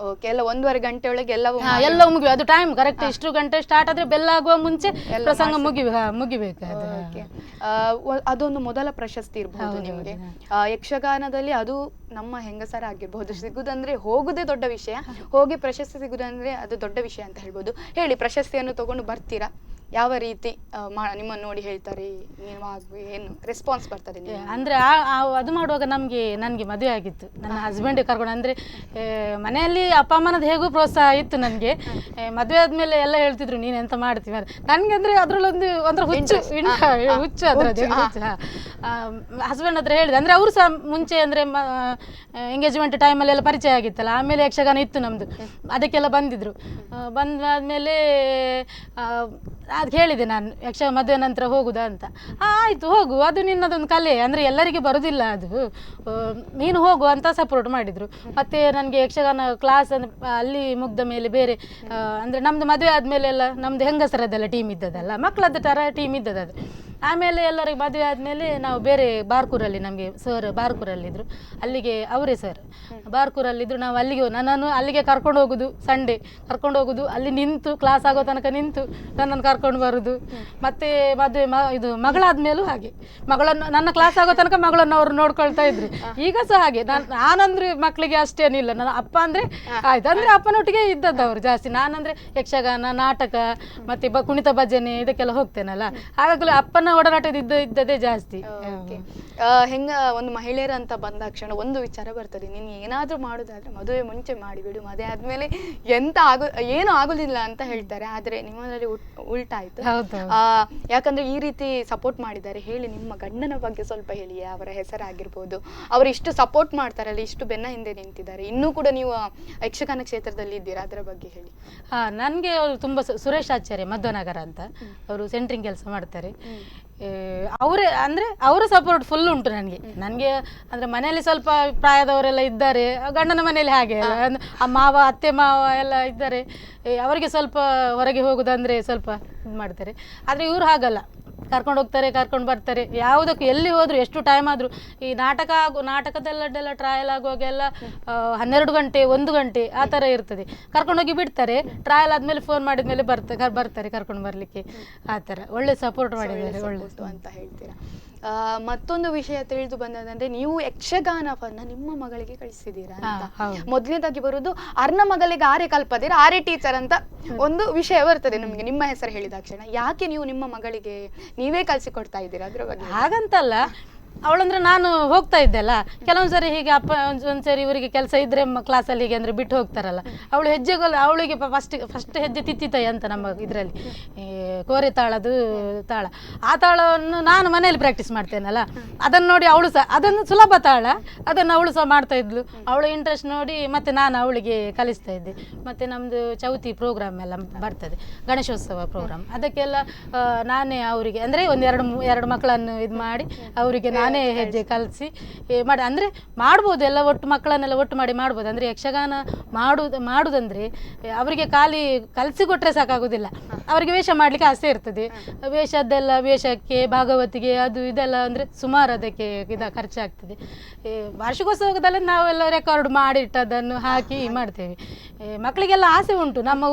ಓಕೆ, ಎಲ್ಲ 1.5 ಗಂಟೆ ಒಳಗೆ ಎಲ್ಲ ಮುಗಿವೆ. ಅದು ಟೈಮ್ ಕರೆಕ್ಟ್ ಇಷ್ಟು ಗಂಟೆ ಸ್ಟಾರ್ಟ್ ಆದ್ರೆ ಬೆಲ್ಲ ಆಗುವ ಮುಂಚೆ ಪ್ರಸಂಗ ಮುಗಿಬೇಕು. ಅದೊಂದು ಮೊದಲ ಪ್ರಶಸ್ತಿ ಇರಬಹುದು ನಿಮಗೆ ಯಕ್ಷಗಾನದಲ್ಲಿ. ಅದು ನಮ್ಮ ಹೆಂಗಸರ ಆಗಿರ್ಬಹುದು ಸಿಗುದಂದ್ರೆ ಹೋಗುದೇ ದೊಡ್ಡ ವಿಷಯ, ಹೋಗಿ ಪ್ರಶಸ್ತಿ ಸಿಗುದಂದ್ರೆ ಅದು ದೊಡ್ಡ ವಿಷಯ ಅಂತ ಹೇಳ್ಬೋದು. ಹೇಳಿ, ಪ್ರಶಸ್ತಿಯನ್ನು ತಗೊಂಡು ಬರ್ತೀರಾ, ಯಾವ ರೀತಿ ನಿಮ್ಮನ್ನು ನೋಡಿ ಹೇಳ್ತಾರೆ, ಏನು ರೆಸ್ಪಾನ್ಸ್ ಬರ್ತದೆ? ಅಂದರೆ ಅದು ಮಾಡುವಾಗ ನನಗೆ ಮದುವೆ ಆಗಿತ್ತು, ನನ್ನ ಹಸ್ಬೆಂಡ್ ಕರ್ಕೊಂಡು. ಅಂದರೆ ಮನೆಯಲ್ಲಿ ಅಪ್ಪ ಅಮ್ಮನದ್ದು ಹೇಗೂ ಪ್ರೋತ್ಸಾಹ ಇತ್ತು ನನಗೆ. ಮದುವೆ ಆದಮೇಲೆ ಎಲ್ಲ ಹೇಳ್ತಿದ್ರು ನೀನು ಎಂತ ಮಾಡ್ತೀವಿ ಅಂತ. ನನಗೆ ಅಂದರೆ ಅದರಲ್ಲೊಂದು ಒಂಥರ ಹುಚ್ಚು ಅದರದ್ದು. ಹಸ್ಬೆಂಡ್ ಹತ್ರ ಹೇಳಿದೆ, ಅಂದರೆ ಅವರು ಸಹ ಮುಂಚೆ ಅಂದರೆ ಎಂಗೇಜ್ಮೆಂಟ್ ಟೈಮಲ್ಲೆಲ್ಲ ಪರಿಚಯ ಆಗಿತ್ತಲ್ಲ, ಆಮೇಲೆ ಯಕ್ಷಗಾನ ಇತ್ತು ನಮ್ಮದು, ಅದಕ್ಕೆಲ್ಲ ಬಂದಿದ್ರು. ಬಂದಾದಮೇಲೆ ಅದು ಹೇಳಿದೆ ನಾನು, ಮದುವೆ ನಂತರ ಹೋಗುದಾ ಅಂತ. ಆಯಿತು ಹೋಗು, ಅದು ನಿನ್ನದೊಂದು ಕಲೆ, ಅಂದರೆ ಎಲ್ಲರಿಗೆ ಬರೋದಿಲ್ಲ ಅದು, ನೀನು ಹೋಗು ಅಂತ ಸಪೋರ್ಟ್ ಮಾಡಿದರು. ಮತ್ತು ನನಗೆ ಯಕ್ಷಗಾನ ಕ್ಲಾಸ್ ಅಲ್ಲಿ ಮುಗ್ದ ಮೇಲೆ ಬೇರೆ ಅಂದರೆ ನಮ್ಮದು ಮದುವೆ ಆದಮೇಲೆ ಎಲ್ಲ ನಮ್ಮದು ಹೆಂಗಸರದ್ದೆಲ್ಲ ಟೀಮ್ ಇದ್ದದಲ್ಲ, ಮಕ್ಕಳದ್ದು ಥರ ಟೀಮ್ ಇದ್ದದ್ದು ಅದು. ಆಮೇಲೆ ಎಲ್ಲರಿಗೆ ಮದುವೆ ಆದಮೇಲೆ ನಾವು ಬೇರೆ ಬಾರ್ಕೂರಲ್ಲಿ, ನಮಗೆ ಸರ್ ಬಾರ್ಕೂರಲ್ಲಿದ್ದರು, ಅಲ್ಲಿಗೆ ಅವರೇ ಸರ್ ಬಾರ್ಕೂರಲ್ಲಿದ್ದರು. ನಾವು ಅಲ್ಲಿಗೆ ನನ್ನನ್ನು ಅಲ್ಲಿಗೆ ಕರ್ಕೊಂಡು ಹೋಗೋದು, ಸಂಡೇ ಕರ್ಕೊಂಡು ಹೋಗೋದು, ಅಲ್ಲಿ ನಿಂತು ಕ್ಲಾಸ್ ಆಗೋ ತನಕ ನಿಂತು ನನ್ನನ್ನು ಕರ್ಕೊಂಡು ಬರೋದು. ಮತ್ತು ಮದುವೆ ಇದು ಮಗಳಾದ್ಮೇಲೂ ಹಾಗೆ, ಮಗಳನ್ನು ನನ್ನ ಕ್ಲಾಸ್ ಆಗೋ ತನಕ ಮಗಳನ್ನು ಅವರು ನೋಡ್ಕೊಳ್ತಾ ಇದ್ರು. ಈಗ ಸಹ ಹಾಗೆ. ನಾನಂದ್ರೆ ಮಕ್ಕಳಿಗೆ ಅಷ್ಟೇನಿಲ್ಲ, ನನ್ನ ಅಪ್ಪ ಅಂದರೆ ಆಯ್ತು, ಅಂದರೆ ಅಪ್ಪನೊಟ್ಟಿಗೆ ಇದ್ದದ್ದು ಅವರು ಜಾಸ್ತಿ. ನಾನಂದರೆ ಯಕ್ಷಗಾನ, ನಾಟಕ ಮತ್ತು ಕುಣಿತ ಭಜನೆ ಇದಕ್ಕೆಲ್ಲ ಹೋಗ್ತೇನಲ್ಲ, ಹಾಗಾಗಲೇ ಅಪ್ಪನ ಓಡಾಟದ ಇದ್ದದೇ ಜಾಸ್ತಿ. ಹೆಂಗ ಒಂದು ಮಹಿಳೆಯರ ಅಂತ ಬಂದಾಕ್ಷಣ ಒಂದು ವಿಚಾರ ಬರ್ತದೆ, ನೀನು ಏನಾದ್ರೂ ಮಾಡೋದಾದ್ರೆ ಮದುವೆ ಮುಂಚೆ ಮಾಡಿಬಿಡು, ಮದುವೆ ಆದ್ಮೇಲೆ ಏನು ಆಗೋದಿಲ್ಲ ಅಂತ ಹೇಳ್ತಾರೆ. ಆದ್ರೆ ನಿಮ್ಮಲ್ಲಿ ಉಲ್ಟಾಯ್ತು. ಯಾಕಂದ್ರೆ ಈ ರೀತಿ ಸಪೋರ್ಟ್ ಮಾಡಿದ್ದಾರೆ. ಹೇಳಿ, ನಿಮ್ಮ ಗಂಡನ ಬಗ್ಗೆ ಸ್ವಲ್ಪ ಹೇಳಿ, ಅವರ ಹೆಸರಾಗಿರ್ಬೋದು, ಅವರು ಇಷ್ಟು ಸಪೋರ್ಟ್ ಮಾಡ್ತಾರಲ್ಲ, ಇಷ್ಟು ಬೆನ್ನ ಹಿಂದೆ ನಿಂತಿದ್ದಾರೆ, ಇನ್ನೂ ಕೂಡ ನೀವು ಯಕ್ಷಗಾನ ಕ್ಷೇತ್ರದಲ್ಲಿ ಇದ್ದೀರಾ, ಅದರ ಬಗ್ಗೆ ಹೇಳಿ. ನನಗೆ ಅವರು ತುಂಬ ಸುರೇಶ್ ಆಚಾರ್ಯ ಮಧ್ವನಗರ ಅಂತ, ಅವರು ಸೆಂಟ್ರಿಂಗ್ ಕೆಲಸ ಮಾಡ್ತಾರೆ. ಅವರೇ ಅಂದರೆ ಅವರ ಸಪೋರ್ಟ್ ಫುಲ್ ಉಂಟು ನನಗೆ ಅಂದರೆ ಮನೆಯಲ್ಲಿ ಸ್ವಲ್ಪ ಪ್ರಾಯದವರೆಲ್ಲ ಇದ್ದಾರೆ, ಗಂಡನ ಮನೆಯಲ್ಲಿ ಹಾಗೆ ಅಲ್ಲ, ಆ ಮಾವ ಅತ್ತೆ ಮಾವ ಎಲ್ಲ ಇದ್ದಾರೆ, ಅವರಿಗೆ ಸ್ವಲ್ಪ ಹೊರಗೆ ಹೋಗೋದಂದರೆ ಸ್ವಲ್ಪ ಇದು ಮಾಡ್ತಾರೆ. ಆದರೆ ಇವರು ಹಾಗಲ್ಲ, ಕರ್ಕೊಂಡು ಹೋಗ್ತಾರೆ, ಕರ್ಕೊಂಡು ಬರ್ತಾರೆ, ಯಾವುದಕ್ಕೂ ಎಲ್ಲಿ ಹೋದ್ರು ಎಷ್ಟು ಟೈಮ್ ಆದರೂ. ಈ ನಾಟಕದಲ್ಲೆಲ್ಲ ಟ್ರಯಲ್ ಆಗುವಾಗೆಲ್ಲ 12 ಗಂಟೆ 1 ಗಂಟೆ ಆ ಥರ ಇರ್ತದೆ, ಕರ್ಕೊಂಡೋಗಿ ಬಿಡ್ತಾರೆ. ಟ್ರಯಲ್ ಆದಮೇಲೆ ಫೋನ್ ಮಾಡಿದ್ಮೇಲೆ ಬರ್ತಾರೆ ಕರ್ಕೊಂಡು ಬರಲಿಕ್ಕೆ. ಆ ಥರ ಒಳ್ಳೆ ಸಪೋರ್ಟ್ ಮಾಡಿದ್ದಾರೆ, ಒಳ್ಳೆ ಅಂತ ಹೇಳ್ತೀರಾ. ಮತ್ತೊಂದು ವಿಷಯ ತಿಳಿದು ಬಂದದಂದ್ರೆ ನೀವು ಯಕ್ಷಗಾನವನ್ನ ನಿಮ್ಮ ಮಗಳಿಗೆ ಕಳಿಸಿದ್ದೀರಾ ಅಂತ. ಮೊದಲನೇದಾಗಿ ಬರುವುದು ಅರ್ನ ಮಗಳಿಗೆ ಆರೆ ಕಲ್ಪದಿರ ಆರೆ ಟೀಚರ್ ಅಂತ ಒಂದು ವಿಷಯ ಬರ್ತದೆ ನಮ್ಗೆ ನಿಮ್ಮ ಹೆಸರು ಹೇಳಿದಾಕ್ಷಣ. ಯಾಕೆ ನೀವು ನಿಮ್ಮ ಮಗಳಿಗೆ ನೀವೇ ಕಲಿಸಿಕೊಡ್ತಾ ಇದ್ದೀರಾ ಅದ್ರ ಬಗ್ಗೆ? ಹಾಗಂತಲ್ಲ, ಅವಳಂದ್ರೆ ನಾನು ಹೋಗ್ತಾ ಇದ್ದೆಲ್ಲ, ಕೆಲವೊಂದ್ಸರಿ ಹೀಗೆ ಅಪ್ಪ ಒಂದ್ಸರಿ ಇವರಿಗೆ ಕೆಲಸ ಇದ್ರೆ ಕ್ಲಾಸಲ್ಲಿ ಹೀಗೆ ಅಂದರೆ ಬಿಟ್ಟು ಹೋಗ್ತಾರಲ್ಲ, ಅವಳು ಹೆಜ್ಜೆಗಳು ಅವಳಿಗೆ ಫಸ್ಟ್ ಹೆಜ್ಜೆ ತಿತ್ತಿತಾಯಿ ಅಂತ ನಮ್ಮ ಇದರಲ್ಲಿ ಕೋರೆ ತಾಳದು ತಾಳ, ಆ ತಾಳವನ್ನು ನಾನು ಮನೆಯಲ್ಲಿ ಪ್ರಾಕ್ಟೀಸ್ ಮಾಡ್ತೇನಲ್ಲ, ಅದನ್ನು ನೋಡಿ ಅವಳು ಸಹ ಅದನ್ನು ಸುಲಭ ತಾಳ, ಅದನ್ನು ಅವಳು ಸಹ ಮಾಡ್ತಾ ಇದ್ಲು. ಅವಳು ಇಂಟ್ರೆಸ್ಟ್ ನೋಡಿ ಮತ್ತೆ ನಾನು ಅವಳಿಗೆ ಕಲಿಸ್ತಾ ಇದ್ದೆ. ಮತ್ತು ನಮ್ಮದು ಚೌತಿ ಪ್ರೋಗ್ರಾಮ್ ಎಲ್ಲ ಬರ್ತದೆ, ಗಣೇಶೋತ್ಸವ ಪ್ರೋಗ್ರಾಮ್, ಅದಕ್ಕೆಲ್ಲ ನಾನೇ ಅವರಿಗೆ ಅಂದರೆ ಎರಡು ಮಕ್ಕಳನ್ನು ಇದು ಮಾಡಿ ಅವರಿಗೆ ನಾನೇ ಹೆಜ್ಜೆ ಕಲಿಸಿ ಮಾಡಿ. ಅಂದರೆ ಮಾಡ್ಬೋದು, ಎಲ್ಲ ಒಟ್ಟು ಮಕ್ಕಳನ್ನೆಲ್ಲ ಒಟ್ಟು ಮಾಡಿ ಮಾಡ್ಬೋದು. ಅಂದರೆ ಯಕ್ಷಗಾನ ಮಾಡುವುದಂದರೆ ಅವರಿಗೆ ಖಾಲಿ ಕಲಿಸಿಕೊಟ್ರೆ ಸಾಕಾಗೋದಿಲ್ಲ, ಅವರಿಗೆ ವೇಷ ಮಾಡಲಿಕ್ಕೆ ಆಸೆ ಇರ್ತದೆ. ವೇಷಕ್ಕೆ ಭಾಗವತಿಗೆ ಅದು ಇದೆಲ್ಲ ಅಂದರೆ ಸುಮಾರು ಅದಕ್ಕೆ ಖರ್ಚಾಗ್ತದೆ. ವಾರ್ಷಿಕೋತ್ಸವದಲ್ಲಿ ನಾವೆಲ್ಲ ರೆಕಾರ್ಡ್ ಮಾಡಿಟ್ಟದನ್ನು ಹಾಕಿ ಮಾಡ್ತೇವೆ. ಮಕ್ಕಳಿಗೆಲ್ಲ ಆಸೆ ಉಂಟು, ನಮ್ಮ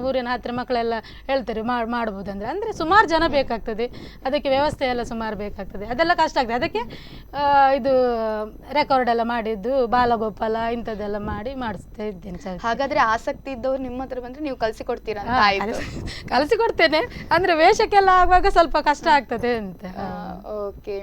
ಊರಿನ ಹತ್ತಿರ ಮಕ್ಕಳೆಲ್ಲ ಹೇಳ್ತಾರೆ ಮಾಡ್ಬೋದು ಅಂದರೆ ಸುಮಾರು ಜನ ಬೇಕಾಗ್ತದೆ, ಅದಕ್ಕೆ ವ್ಯವಸ್ಥೆ ಎಲ್ಲ ಸುಮಾರು ಬೇಕಾಗ್ತದೆ, ಅದೆಲ್ಲ ಕಷ್ಟ ಆಗ್ತದೆ. ಅದಕ್ಕೆ ಇದು ರೆಕಾರ್ಡ್ ಎಲ್ಲ ಮಾಡಿದ್ದು ಬಾಲಗೋಪಾಲ ಇಂಥದ್ದೆಲ್ಲ ಮಾಡಿಸ್ತಾ ಇದ್ದೇನೆ. ಹಾಗಾದ್ರೆ ಆಸಕ್ತಿ ಇದ್ದವ್ರು ನಿಮ್ಮ ಹತ್ರ ಬಂದ್ರೆ ನೀವು ಕಲಿಸಿಕೊಡ್ತೀರಾ? ಕಲಿಸಿಕೊಡ್ತೇನೆ, ಅಂದ್ರೆ ವೇಷಕ್ಕೆಲ್ಲ ಆಗುವಾಗ ಸ್ವಲ್ಪ ಕಷ್ಟ ಆಗ್ತದೆ ಅಂತ. ಓಕೆ,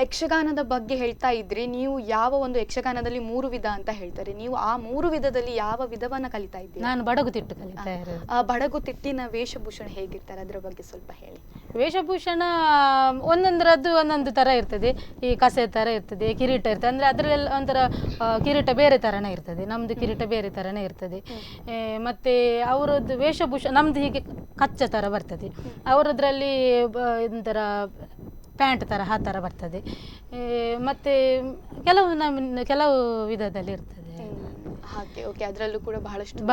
ಯಕ್ಷಗಾನದ ಬಗ್ಗೆ ಹೇಳ್ತಾ ಇದ್ರಿ. ನೀವು ಯಾವ ಒಂದು ಯಕ್ಷಗಾನದಲ್ಲಿ 3 ವಿಧ ಅಂತ ಹೇಳ್ತಾರೆ, ನೀವು ಆ 3 ವಿಧದಲ್ಲಿ ಯಾವ ವಿಧವನ್ನ ಕಲಿತಾ ಇದ್ದೀರಿ? ನಾನು ಬಡಗುತಿಟ್ಟು ಕಲಿತಾ ಇರೋದು. ಆ ಬಡಗುತಿಟ್ಟಿನ ವೇಷಭೂಷಣ ಹೇಗಿರ್ತಾರೆ ಅದ್ರ ಬಗ್ಗೆ ಸ್ವಲ್ಪ ಹೇಳಿ. ವೇಷಭೂಷಣ ಒಂದೊಂದು ತರ ಇರ್ತದೆ. ಈ ಕಸೆ ತರ ಇರ್ತದೆ, ಕಿರೀಟ ಇರ್ತದೆ, ಅಂದ್ರೆ ಅದರಲ್ಲೆಲ್ಲ ಒಂಥರ ಕಿರೀಟ ಬೇರೆ ತರನೇ ಇರ್ತದೆ, ನಮ್ದು ಕಿರೀಟ ಬೇರೆ ತರನೇ ಇರ್ತದೆ. ಮತ್ತೆ ಅವರದ್ದು ವೇಷಭೂಷಣ ನಮ್ದು ಹೀಗೆ ಕಚ್ಚ ತರ ಬರ್ತದೆ, ಅವರದ್ರಲ್ಲಿ ಒಂಥರ ಪ್ಯಾಂಟ್ ತರ ಆ ಥರ ಬರ್ತದೆ. ಮತ್ತೆ ಕೆಲವು ವಿಧದಲ್ಲಿ ಇರ್ತದೆ ಹಾಗೆ. ಓಕೆ, ಅದರಲ್ಲೂ ಕೂಡ ಬಹಳಷ್ಟು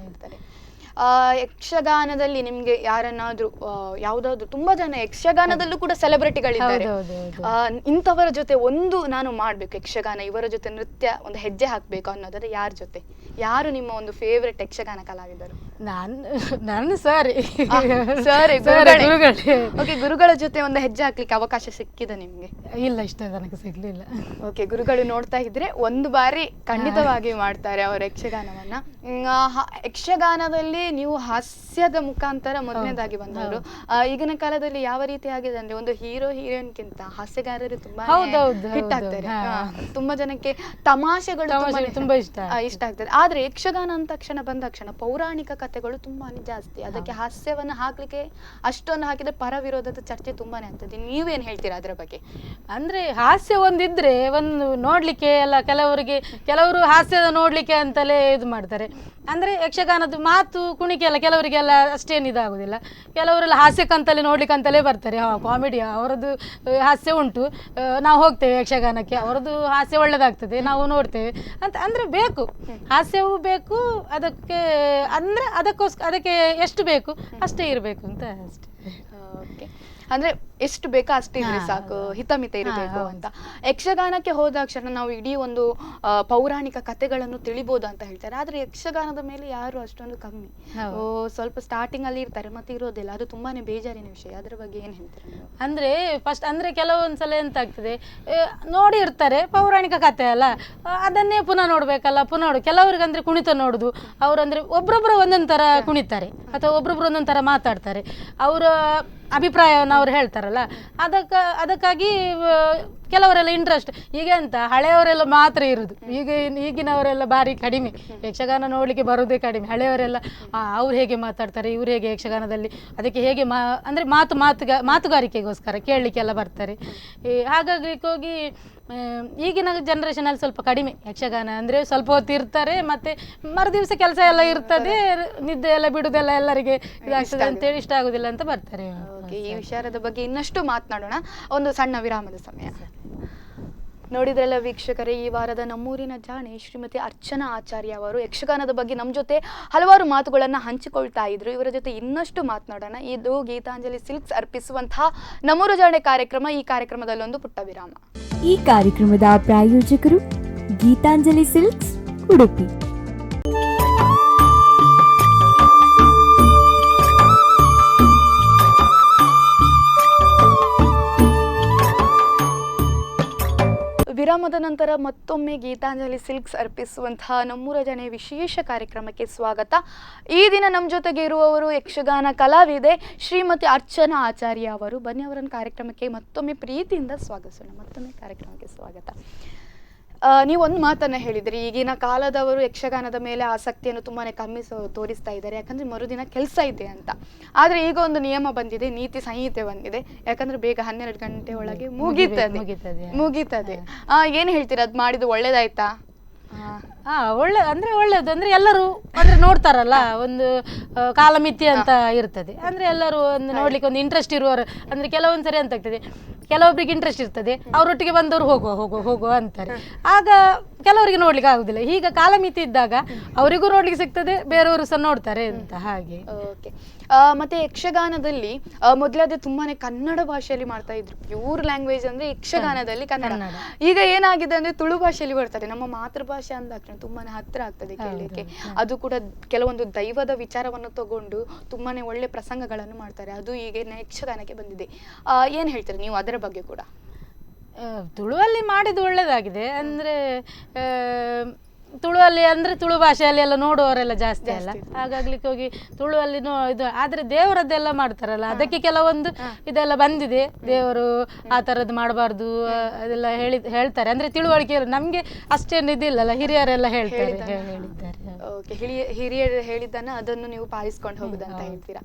ಇರ್ತಾರೆ. ಯಕ್ಷಗಾನದಲ್ಲಿ ನಿಮ್ಗೆ ಯಾರನ್ನಾದ್ರೂ ಯಾವ್ದಾದ್ರು ತುಂಬಾ ಜನ ಯಕ್ಷಗಾನದಲ್ಲೂ ಕೂಡ ಸೆಲೆಬ್ರಿಟಿಗಳಿದ್ದಾರೆ, ಇಂಥವರ ಜೊತೆ ಒಂದು ನಾನು ಮಾಡ್ಬೇಕು ಯಕ್ಷಗಾನ, ಇವರ ಜೊತೆ ನೃತ್ಯ ಒಂದು ಹೆಜ್ಜೆ ಹಾಕ್ಬೇಕು ಅನ್ನೋದಾದ್ರೆ ಯಾರ ಜೊತೆ? ಯಾರು ನಿಮ್ಮ ಒಂದು ಫೇವ್ರೆಟ್ ಯಕ್ಷಗಾನ ಕಲಾವಿದರು? ನಾನು ಸಾರಿ ಗುರುಗಳ ಜೊತೆ ಒಂದು ಹೆಜ್ಜೆ ಹಾಕ್ಲಿಕ್ಕೆ ಅವಕಾಶ ಸಿಕ್ಕಿದೆ ನಿಮ್ಗೆ? ಇಲ್ಲ, ಇಷ್ಟ ತನಕ ಸಿಗ್ಲಿಲ್ಲ. ಓಕೆ, ಗುರುಗಳು ನೋಡ್ತಾ ಇದ್ರೆ ಒಂದು ಬಾರಿ ಖಂಡಿತವಾಗಿ ಮಾಡ್ತಾರೆ ಅವರ ಯಕ್ಷಗಾನವನ್ನ. ಯಕ್ಷಗಾನದಲ್ಲಿ ನೀವು ಹಾಸ್ಯದ ಮುಖಾಂತರ ಮೊದಲನೇದಾಗಿ ಬಂದವರು. ಈಗಿನ ಕಾಲದಲ್ಲಿ ಯಾವ ರೀತಿ ಆಗಿದೆ ಅಂದ್ರೆ ಒಂದು ಹೀರೋ ಹೀರೋಯಿನ್ಗಿಂತ ಹಾಸ್ಯಗಾರರು ತುಂಬಾ ಹಿಟ್ ಆಗ್ತಾರೆ. ತುಂಬಾ ಜನಕ್ಕೆ ತಮಾಷೆಗಳು ತುಂಬಾ ಇಷ್ಟ ಆಗ್ತದೆ. ಆದ್ರೆ ಯಕ್ಷಗಾನ ಅಂತ ಬಂದ ತಕ್ಷಣ ಪೌರಾಣಿಕ ಕಥೆಗಳು ತುಂಬಾನೇ ಜಾಸ್ತಿ, ಅದಕ್ಕೆ ಹಾಸ್ಯವನ್ನ ಹಾಕ್ಲಿಕ್ಕೆ ಅಷ್ಟೊಂದು ಹಾಕಿದ್ರೆ ಪರ ವಿರೋಧದ ಚರ್ಚೆ ತುಂಬಾನೇ ಆಗ್ತದೆ. ನೀವೇನ್ ಹೇಳ್ತೀರಾ ಅದ್ರ ಬಗ್ಗೆ? ಅಂದ್ರೆ ಹಾಸ್ಯ ಒಂದಿದ್ರೆ ಒಂದು ನೋಡ್ಲಿಕ್ಕೆ ಎಲ್ಲ ಕೆಲವರು ಹಾಸ್ಯದ ನೋಡ್ಲಿಕ್ಕೆ ಅಂತಲೇ ಇದು ಮಾಡ್ತಾರೆ. ಅಂದ್ರೆ ಯಕ್ಷಗಾನದ ಮಾತು ಕುಣಿಕೆ ಎಲ್ಲ ಕೆಲವರಿಗೆಲ್ಲ ಅಷ್ಟೇನು ಇದಾಗುದಿಲ್ಲ, ಕೆಲವರೆಲ್ಲ ಹಾಸ್ಯಕ್ಕಂತಲೇ ನೋಡ್ಲಿಕ್ಕಂತಲೇ ಬರ್ತಾರೆ. ಕಾಮಿಡಿ ಅವರದ್ದು ಹಾಸ್ಯ ಉಂಟು, ನಾವು ಹೋಗ್ತೇವೆ ಯಕ್ಷಗಾನಕ್ಕೆ, ಅವರದ್ದು ಹಾಸ್ಯ ಒಳ್ಳೇದಾಗ್ತದೆ, ನಾವು ನೋಡ್ತೇವೆ ಅಂತ. ಅಂದ್ರೆ ಬೇಕು, ಹಾಸ್ಯವೂ ಬೇಕು, ಅದಕ್ಕೆ ಅಂದ್ರೆ ಅದಕ್ಕೆ ಎಷ್ಟು ಬೇಕು ಅಷ್ಟೇ ಇರಬೇಕು ಅಂತ ಅಷ್ಟೇ. ಓಕೆ, ಅಂದ್ರೆ ಎಷ್ಟು ಬೇಕೋ ಅಷ್ಟೇ ಇದ್ರೆ ಸಾಕು, ಹಿತಮಿತ ಇರಬೇಕು ಅಂತ. ಯಕ್ಷಗಾನಕ್ಕೆ ಹೋದಾಕ್ಷಣ ನಾವು ಇಡೀ ಒಂದು ಪೌರಾಣಿಕ ಕಥೆಗಳನ್ನು ತಿಳಿಬಹುದು ಅಂತ ಹೇಳ್ತಾರೆ. ಆದ್ರೆ ಯಕ್ಷಗಾನದ ಮೇಲೆ ಯಾರು ಅಷ್ಟೊಂದು ಕಮ್ಮಿ, ಸ್ವಲ್ಪ ಸ್ಟಾರ್ಟಿಂಗ್ ಅಲ್ಲಿ ಇರ್ತಾರೆ ಮತ್ತೆ ಇರೋದಿಲ್ಲ, ಅದು ತುಂಬಾನೇ ಬೇಜಾರಿನ ವಿಷಯ. ಅದ್ರ ಬಗ್ಗೆ ಏನ್ ಹೇಳ್ತಾರೆ? ಅಂದ್ರೆ ಫಸ್ಟ್ ಅಂದ್ರೆ ಕೆಲವೊಂದ್ಸಲ ಎಂತ ಆಗ್ತದೆ, ನೋಡಿ ಇರ್ತಾರೆ ಪೌರಾಣಿಕ ಕಥೆ ಅಲ್ಲ, ಅದನ್ನೇ ಪುನಃ ನೋಡ್ಬೇಕಲ್ಲ, ಕೆಲವ್ರಿಗೆ ಅಂದ್ರೆ ಕುಣಿತ ನೋಡುದು, ಅವ್ರಂದ್ರೆ ಒಬ್ರೊಬ್ರು ಒಂದೊಂದ್ ತರ ಕುಣಿತಾರೆ ಅಥವಾ ಒಬ್ರೊಬ್ರು ಒಂದೊಂದ್ ತರ ಮಾತಾಡ್ತಾರೆ, ಅವರ ಅಭಿಪ್ರಾಯವನ್ನು ಅವ್ರು ಹೇಳ್ತಾರಲ್ಲ, ಅದಕ್ಕಾಗಿ ಕೆಲವರೆಲ್ಲ ಇಂಟ್ರೆಸ್ಟ್. ಈಗ ಅಂತ ಹಳೆಯವರೆಲ್ಲ ಮಾತ್ರ ಇರುದು, ಈಗಿನವರೆಲ್ಲ ಭಾರಿ ಕಡಿಮೆ, ಯಕ್ಷಗಾನ ನೋಡ್ಲಿಕ್ಕೆ ಬರೋದೇ ಕಡಿಮೆ. ಹಳೆಯವರೆಲ್ಲ ಅವ್ರು ಹೇಗೆ ಮಾತಾಡ್ತಾರೆ, ಇವ್ರು ಹೇಗೆ ಯಕ್ಷಗಾನದಲ್ಲಿ ಅದಕ್ಕೆ ಹೇಗೆ ಅಂದ್ರೆ ಮಾತುಗಾರಿಕೆಗೋಸ್ಕರ ಕೇಳಲಿಕ್ಕೆಲ್ಲ ಬರ್ತಾರೆ. ಹಾಗಾಗ್ಲಿಕ್ಕೆ ಹೋಗಿ ಈಗಿನ ಜನರೇಷನಲ್ಲಿ ಸ್ವಲ್ಪ ಕಡಿಮೆ ಯಕ್ಷಗಾನ ಅಂದರೆ, ಸ್ವಲ್ಪ ಹೊತ್ತು ಇರ್ತಾರೆ ಮತ್ತೆ ಮರುದಿವಸ ಕೆಲಸ ಎಲ್ಲ ಇರ್ತದೆ, ನಿದ್ದೆ ಎಲ್ಲ ಬಿಡುದೆಲ್ಲ ಎಲ್ಲರಿಗೆ ಇದಾಗ್ತದೆ ಅಂತೇಳಿ ಇಷ್ಟ ಆಗುದಿಲ್ಲ ಅಂತ ಬರ್ತಾರೆ. ಓಕೆ, ಈ ವಿಚಾರದ ಬಗ್ಗೆ ಇನ್ನಷ್ಟು ಮಾತನಾಡೋಣ. ಒಂದು ಸಣ್ಣ ವಿರಾಮದ ಸಮಯ. ನೋಡಿದ್ರಲ್ಲ ವೀಕ್ಷಕರೇ, ಈ ವಾರದ ನಮ್ಮೂರಿನ ಜಾಣೆ ಶ್ರೀಮತಿ ಅರ್ಚನಾ ಆಚಾರ್ಯ ಅವರು ಯಕ್ಷಗಾನದ ಬಗ್ಗೆ ನಮ್ಮ ಜೊತೆ ಹಲವಾರು ಮಾತುಗಳನ್ನು ಹಂಚಿಕೊಳ್ತಾ ಇದ್ರು. ಇವರ ಜೊತೆ ಇನ್ನಷ್ಟು ಮಾತನಾಡೋಣ. ಇದು ಗೀತಾಂಜಲಿ ಸಿಲ್ಕ್ಸ್ ಅರ್ಪಿಸುವಂತಹ ನಮ್ಮೂರು ಜಾಣೆ ಕಾರ್ಯಕ್ರಮ. ಈ ಕಾರ್ಯಕ್ರಮದಲ್ಲೊಂದು ಪುಟ್ಟ ವಿರಾಮ. ಈ ಕಾರ್ಯಕ್ರಮದ ಪ್ರಾಯೋಜಕರು ಗೀತಾಂಜಲಿ ಸಿಲ್ಕ್ಸ್, ಉಡುಪಿ. ವಿರಾಮದ ನಂತರ ಮತ್ತೊಮ್ಮೆ ಗೀತಾಂಜಲಿ ಸಿಲ್ಕ್ಸ್ ಅರ್ಪಿಸುವಂತಹ ನಮ್ಮೂರ ಜಾಣೆ ವಿಶೇಷ ಕಾರ್ಯಕ್ರಮಕ್ಕೆ ಸ್ವಾಗತ. ಈ ದಿನ ನಮ್ಮ ಜೊತೆಗೆ ಇರುವವರು ಯಕ್ಷಗಾನ ಕಲಾವಿದೆ ಶ್ರೀಮತಿ ಅರ್ಚನಾ ಆಚಾರ್ಯ ಅವರು. ಬನ್ನಿ, ಅವರನ್ನು ಕಾರ್ಯಕ್ರಮಕ್ಕೆ ಮತ್ತೊಮ್ಮೆ ಪ್ರೀತಿಯಿಂದ ಸ್ವಾಗತಿಸೋಣ. ಮತ್ತೊಮ್ಮೆ ಕಾರ್ಯಕ್ರಮಕ್ಕೆ ಸ್ವಾಗತ. ನೀವು ಒಂದು ಮಾತನ್ನು ಹೇಳಿದ್ರಿ, ಈಗಿನ ಕಾಲದವರು ಯಕ್ಷಗಾನದ ಮೇಲೆ ಆಸಕ್ತಿಯನ್ನು ತುಂಬಾ ಕಮ್ಮಿ ತೋರಿಸ್ತಾ ಇದ್ದಾರೆ, ಯಾಕಂದರೆ ಮರುದಿನ ಕೆಲಸ ಇದೆ ಅಂತ. ಆದರೆ ಈಗ ಒಂದು ನಿಯಮ ಬಂದಿದೆ, ನೀತಿ ಸಂಹಿತೆ ಬಂದಿದೆ, ಯಾಕಂದರೆ ಬೇಗ 12 ಗಂಟೆ ಒಳಗೆ ಮುಗೀತದೆ. ಏನು ಹೇಳ್ತೀರಾ, ಅದು ಮಾಡಿದ್ದು ಒಳ್ಳೇದಾಯ್ತಾ? ಒಳ್ಳೇದು ಅಂದ್ರೆ ಎಲ್ಲರೂ ಅಂದ್ರೆ ನೋಡ್ತಾರಲ್ಲ, ಒಂದು ಕಾಲಮಿತಿ ಅಂತ ಇರ್ತದೆ. ಅಂದ್ರೆ ಎಲ್ಲರೂ ಒಂದು ನೋಡ್ಲಿಕ್ಕೆ ಒಂದು ಇಂಟ್ರೆಸ್ಟ್ ಇರುವವರು, ಅಂದ್ರೆ ಕೆಲವೊಂದ್ಸರಿ ಅಂತ ಆಗ್ತದೆ, ಕೆಲವೊಬ್ಬರಿಗೆ ಇಂಟ್ರೆಸ್ಟ್ ಇರ್ತದೆ, ಅವರೊಟ್ಟಿಗೆ ಬಂದವರು ಹೋಗುವ ಅಂತಾರೆ. ಆಗ ಕೆಲವರಿಗೆ ನೋಡ್ಲಿಕ್ಕೆ ಆಗುದಿಲ್ಲ. ಈಗ ಕಾಲಮಿತಿ ಇದ್ದಾಗ ಅವರಿಗೂ ನೋಡ್ಲಿಕ್ಕೆ ಸಿಗ್ತದೆ, ಬೇರೆಯವರು ಸಹ ನೋಡ್ತಾರೆ ಅಂತ ಹಾಗೆ. ಓಕೆ. ಮತ್ತೆ ಯಕ್ಷಗಾನದಲ್ಲಿ ಮೊದಲಾದ್ರೆ ತುಂಬಾನೇ ಕನ್ನಡ ಭಾಷೆಯಲ್ಲಿ ಮಾಡ್ತಾ ಇದ್ರು, ಪ್ಯೂರ್ ಲ್ಯಾಂಗ್ವೇಜ್ ಅಂದ್ರೆ ಯಕ್ಷಗಾನದಲ್ಲಿ ಕನ್ನಡ. ಈಗ ಏನಾಗಿದೆ ಅಂದ್ರೆ ತುಳು ಭಾಷೆಯಲ್ಲಿ ಬರ್ತಾರೆ. ನಮ್ಮ ಮಾತೃಭಾಷೆ ಅಂದಾಕ್ಷಣ ತುಂಬಾನೇ ಹತ್ರ ಆಗ್ತದೆ ಕೇಳಲಿಕ್ಕೆ. ಅದು ಕೂಡ ಕೆಲವೊಂದು ದೈವದ ವಿಚಾರವನ್ನು ತಗೊಂಡು ತುಂಬಾನೇ ಒಳ್ಳೆ ಪ್ರಸಂಗಗಳನ್ನು ಮಾಡ್ತಾರೆ. ಅದು ಈಗ ಯಕ್ಷಗಾನಕ್ಕೆ ಬಂದಿದೆ. ಏನ್ ಹೇಳ್ತಾರೆ ನೀವು ಅದರ ಬಗ್ಗೆ ಕೂಡ? ತುಳುವಲ್ಲಿ ಮಾಡಿದ್ದು ಒಳ್ಳೇದಾಗಿದೆ. ಅಂದ್ರೆ ತುಳುವಲ್ಲಿ ಅಂದ್ರೆ ತುಳು ಭಾಷೆಯಲ್ಲಿ ಎಲ್ಲ ನೋಡುವವರೆಲ್ಲ ಜಾಸ್ತಿ ಅಲ್ಲ, ಹಾಗಾಗ್ಲಿಕ್ಕೆ ಹೋಗಿ ತುಳುವಲ್ಲಿ ಇದು. ಆದ್ರೆ ದೇವರದ್ದೆಲ್ಲ ಮಾಡ್ತಾರಲ್ಲ, ಅದಕ್ಕೆ ಕೆಲವೊಂದು ಇದೆಲ್ಲ ಬಂದಿದೆ. ದೇವರು ಆ ತರದ್ದು ಮಾಡಬಾರ್ದು ಅದೆಲ್ಲ ಹೇಳ್ತಾರೆ. ಅಂದ್ರೆ ತಿಳುವಳಿಕೆ ನಮ್ಗೆ ಅಷ್ಟೇನು ಇದಿಲ್ಲಲ್ಲ, ಹಿರಿಯರೆಲ್ಲ ಹೇಳಿದ್ದಾರೆ. ಓಕೆ, ಹಿರಿಯರು ಹೇಳಿದ್ದನ್ನ ಅದನ್ನು ನೀವು ಪಾಲಿಸ್ಕೊಂಡು ಹೋಗುದಂತ ಹೇಳ್ತೀರಾ.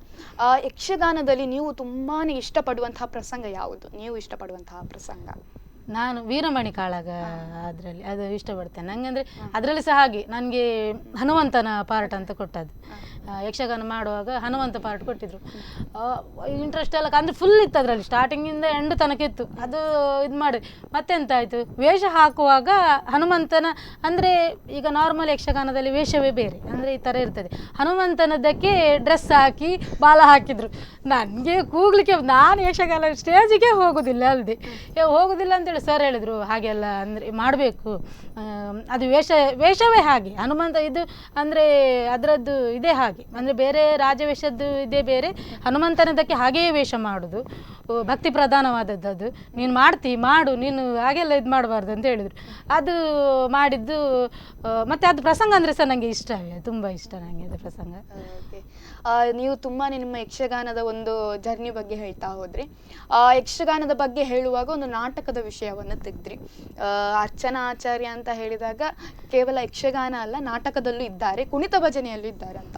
ಯಕ್ಷಗಾನದಲ್ಲಿ ನೀವು ತುಂಬಾನೇ ಇಷ್ಟಪಡುವಂತಹ ಪ್ರಸಂಗ ಯಾವುದು? ನೀವು ಇಷ್ಟಪಡುವಂತಹ ಪ್ರಸಂಗ? ನಾನು ವೀರಮಣಿ ಕಾಳಗ ಅದರಲ್ಲಿ ಅದು ಇಷ್ಟಪಡ್ತೇನೆ. ನಂಗೆ ಅಂದರೆ ಅದರಲ್ಲಿ ಸಹ ಹಾಗೆ ನನಗೆ ಹನುಮಂತನ ಪಾರ್ಟ್ ಅಂತ ಕೊಟ್ಟದ್ದು. ಯಕ್ಷಗಾನ ಮಾಡುವಾಗ ಹನುಮಂತ ಪಾರ್ಟ್ ಕೊಟ್ಟಿದ್ರು. ಇಂಟ್ರೆಸ್ಟ್ ಎಲ್ಲ ಅಂದರೆ ಫುಲ್ ಇತ್ತು ಅದರಲ್ಲಿ, ಸ್ಟಾರ್ಟಿಂಗಿಂದ ಎಂಡ್ ತನಕ ಇತ್ತು. ಅದು ಇದು ಮಾಡಿ ಮತ್ತೆಂತ ಆಯಿತು, ವೇಷ ಹಾಕುವಾಗ ಹನುಮಂತನ ಅಂದರೆ ಈಗ ನಾರ್ಮಲ್ ಯಕ್ಷಗಾನದಲ್ಲಿ ವೇಷವೇ ಬೇರೆ, ಅಂದರೆ ಈ ಥರ ಇರ್ತದೆ. ಹನುಮಂತನದಕ್ಕೆ ಡ್ರೆಸ್ ಹಾಕಿ ಬಾಲ ಹಾಕಿದ್ರು. ನನಗೆ ಕೂಗ್ಲಿಕ್ಕೆ, ನಾನು ಯಕ್ಷಗಾನ ಸ್ಟೇಜಿಗೆ ಹೋಗೋದಿಲ್ಲ ಹೋಗೋದಿಲ್ಲ ಅಂತೇಳಿ ಸರ್ ಹೇಳಿದರು. ಹಾಗೆಲ್ಲ ಅಂದರೆ ಮಾಡಬೇಕು, ಅದು ವೇಷವೇ ಹಾಗೆ. ಹನುಮಂತ ಇದು ಅಂದರೆ ಅದರದ್ದು ಇದೇ ಹಾಗೆ, ಅಂದರೆ ಬೇರೆ ರಾಜವೇಷದ್ದು ಇದೇ ಬೇರೆ, ಹನುಮಂತನದಕ್ಕೆ ಹಾಗೆಯೇ ವೇಷ ಮಾಡೋದು, ಭಕ್ತಿ ಪ್ರಧಾನವಾದದ್ದು. ಅದು ನೀನು ಮಾಡು, ನೀನು ಹಾಗೆಲ್ಲ ಇದು ಮಾಡಬಾರ್ದು ಅಂತ ಹೇಳಿದರು. ಅದು ಮಾಡಿದ್ದು. ಮತ್ತು ಅದು ಪ್ರಸಂಗ ಅಂದರೆ ಸಹ ನನಗೆ ಇಷ್ಟವೇ, ತುಂಬ ಇಷ್ಟ ನನಗೆ ಅದು ಪ್ರಸಂಗ. ನೀವು ತುಂಬಾ ನಿಮ್ಮ ಯಕ್ಷಗಾನದ ಒಂದು ಜರ್ನಿ ಬಗ್ಗೆ ಹೇಳ್ತಾ ಹೋದ್ರಿ. ಯಕ್ಷಗಾನದ ಬಗ್ಗೆ ಹೇಳುವಾಗ ಒಂದು ನಾಟಕದ ವಿಷಯವನ್ನು ತೆಗೆದ್ರಿ. ಅರ್ಚನಾ ಆಚಾರ್ಯ ಅಂತ ಹೇಳಿದಾಗ ಕೇವಲ ಯಕ್ಷಗಾನ ಅಲ್ಲ, ನಾಟಕದಲ್ಲೂ ಇದ್ದಾರೆ, ಕುಣಿತ ಭಜನೆಯಲ್ಲೂ ಇದ್ದಾರೆ ಅಂತ.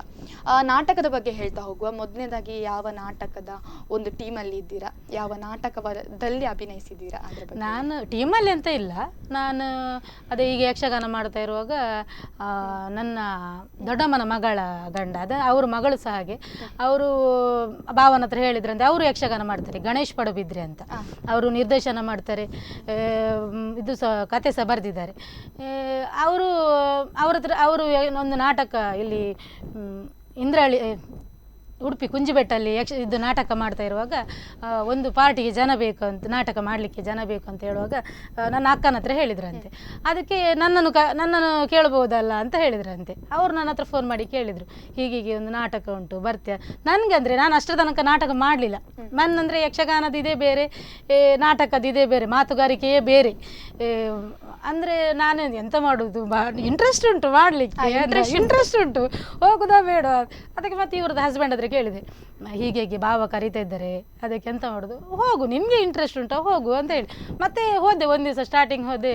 ನಾಟಕದ ಬಗ್ಗೆ ಹೇಳ್ತಾ ಹೋಗುವ. ಮೊದಲನೇದಾಗಿ ಯಾವ ನಾಟಕದ ಒಂದು ಟೀಮಲ್ಲಿ ಇದ್ದೀರಾ, ಯಾವ ನಾಟಕದಲ್ಲಿ ಅಭಿನಯಿಸಿದ್ದೀರಾ? ನಾನು ಟೀಮಲ್ಲಿ ಅಂತ ಇಲ್ಲ, ನಾನು ಅದೇ ಈಗ ಯಕ್ಷಗಾನ ಮಾಡ್ತಾ ಇರುವಾಗ ನನ್ನ ದೊಡ್ಡಮ್ಮನ ಮಗಳ ಗಂಡ ಅವ್ರ ಮಗಳು ಸಹ ಹಾಗೆ, ಅವರು ಭಾವನ ಹತ್ರ ಹೇಳಿದ್ರಂತೆ, ಅವರು ಯಕ್ಷಗಾನ ಮಾಡ್ತಾರೆ, ಗಣೇಶ್ ಪಡುಬಿದ್ರಿ ಅಂತ. ಅವರು ನಿರ್ದೇಶನ ಮಾಡ್ತಾರೆ, ಇದು ಸಹ ಕತೆ ಸಹ ಬರೆದಿದ್ದಾರೆ. ಅವರು ಒಂದು ನಾಟಕ ಇಲ್ಲಿ ಇಂದ್ರಹಳ್ಳಿ ಉಡುಪಿ ಕುಂಜಿಬೆಟ್ಟಲ್ಲಿ ಇದು ನಾಟಕ ಮಾಡ್ತಾ ಇರುವಾಗ ಒಂದು ಪಾರ್ಟಿಗೆ ಜನ ಬೇಕು ಅಂತ, ನಾಟಕ ಮಾಡಲಿಕ್ಕೆ ಜನ ಬೇಕು ಅಂತ ಹೇಳುವಾಗ ನನ್ನ ಅಕ್ಕನ ಹತ್ರ ಹೇಳಿದ್ರಂತೆ. ಅದಕ್ಕೆ ನನ್ನನ್ನು ಕೇಳಬಹುದಲ್ಲ ಅಂತ ಹೇಳಿದ್ರಂತೆ. ಅವರು ನನ್ನ ಹತ್ರ ಫೋನ್ ಮಾಡಿ ಕೇಳಿದರು, ಹೀಗೀಗೆ ಒಂದು ನಾಟಕ ಉಂಟು, ಬರ್ತೀಯ? ನನಗಂದರೆ ನಾನು ಅಷ್ಟರ ತನಕ ನಾಟಕ ಮಾಡಲಿಲ್ಲ. ನನ್ನಂದರೆ ಯಕ್ಷಗಾನದ ಇದೇ ಬೇರೆ, ನಾಟಕದ ಇದೇ ಬೇರೆ, ಮಾತುಗಾರಿಕೆಯೇ ಬೇರೆ. ಅಂದರೆ ನಾನು ಎಂತ ಮಾಡೋದು, ಇಂಟ್ರೆಸ್ಟ್ ಉಂಟು ಮಾಡಲಿಕ್ಕೆ, ಇಂಟ್ರೆಸ್ಟ್ ಉಂಟು, ಹೋಗುದಾ ಬೇಡ? ಅದಕ್ಕೆ ಮತ್ತೆ ಇವ್ರದ್ದು ಹಸ್ಬೆಂಡ್ ಹತ್ರ ಕೇಳಿದೆ, ಹೀಗೆ ಭಾವ ಕರೀತಾ ಇದ್ದಾರೆ, ಅದಕ್ಕೆ ಎಂತ ಮಾಡೋದು? ಹೋಗು, ನಿನಗೆ ಇಂಟ್ರೆಸ್ಟ್ ಉಂಟು ಹೋಗು ಅಂತ ಹೇಳಿ ಮತ್ತೆ ಹೋದೆ. ಒಂದು ದಿವಸ ಸ್ಟಾರ್ಟಿಂಗ್ ಹೋದೆ,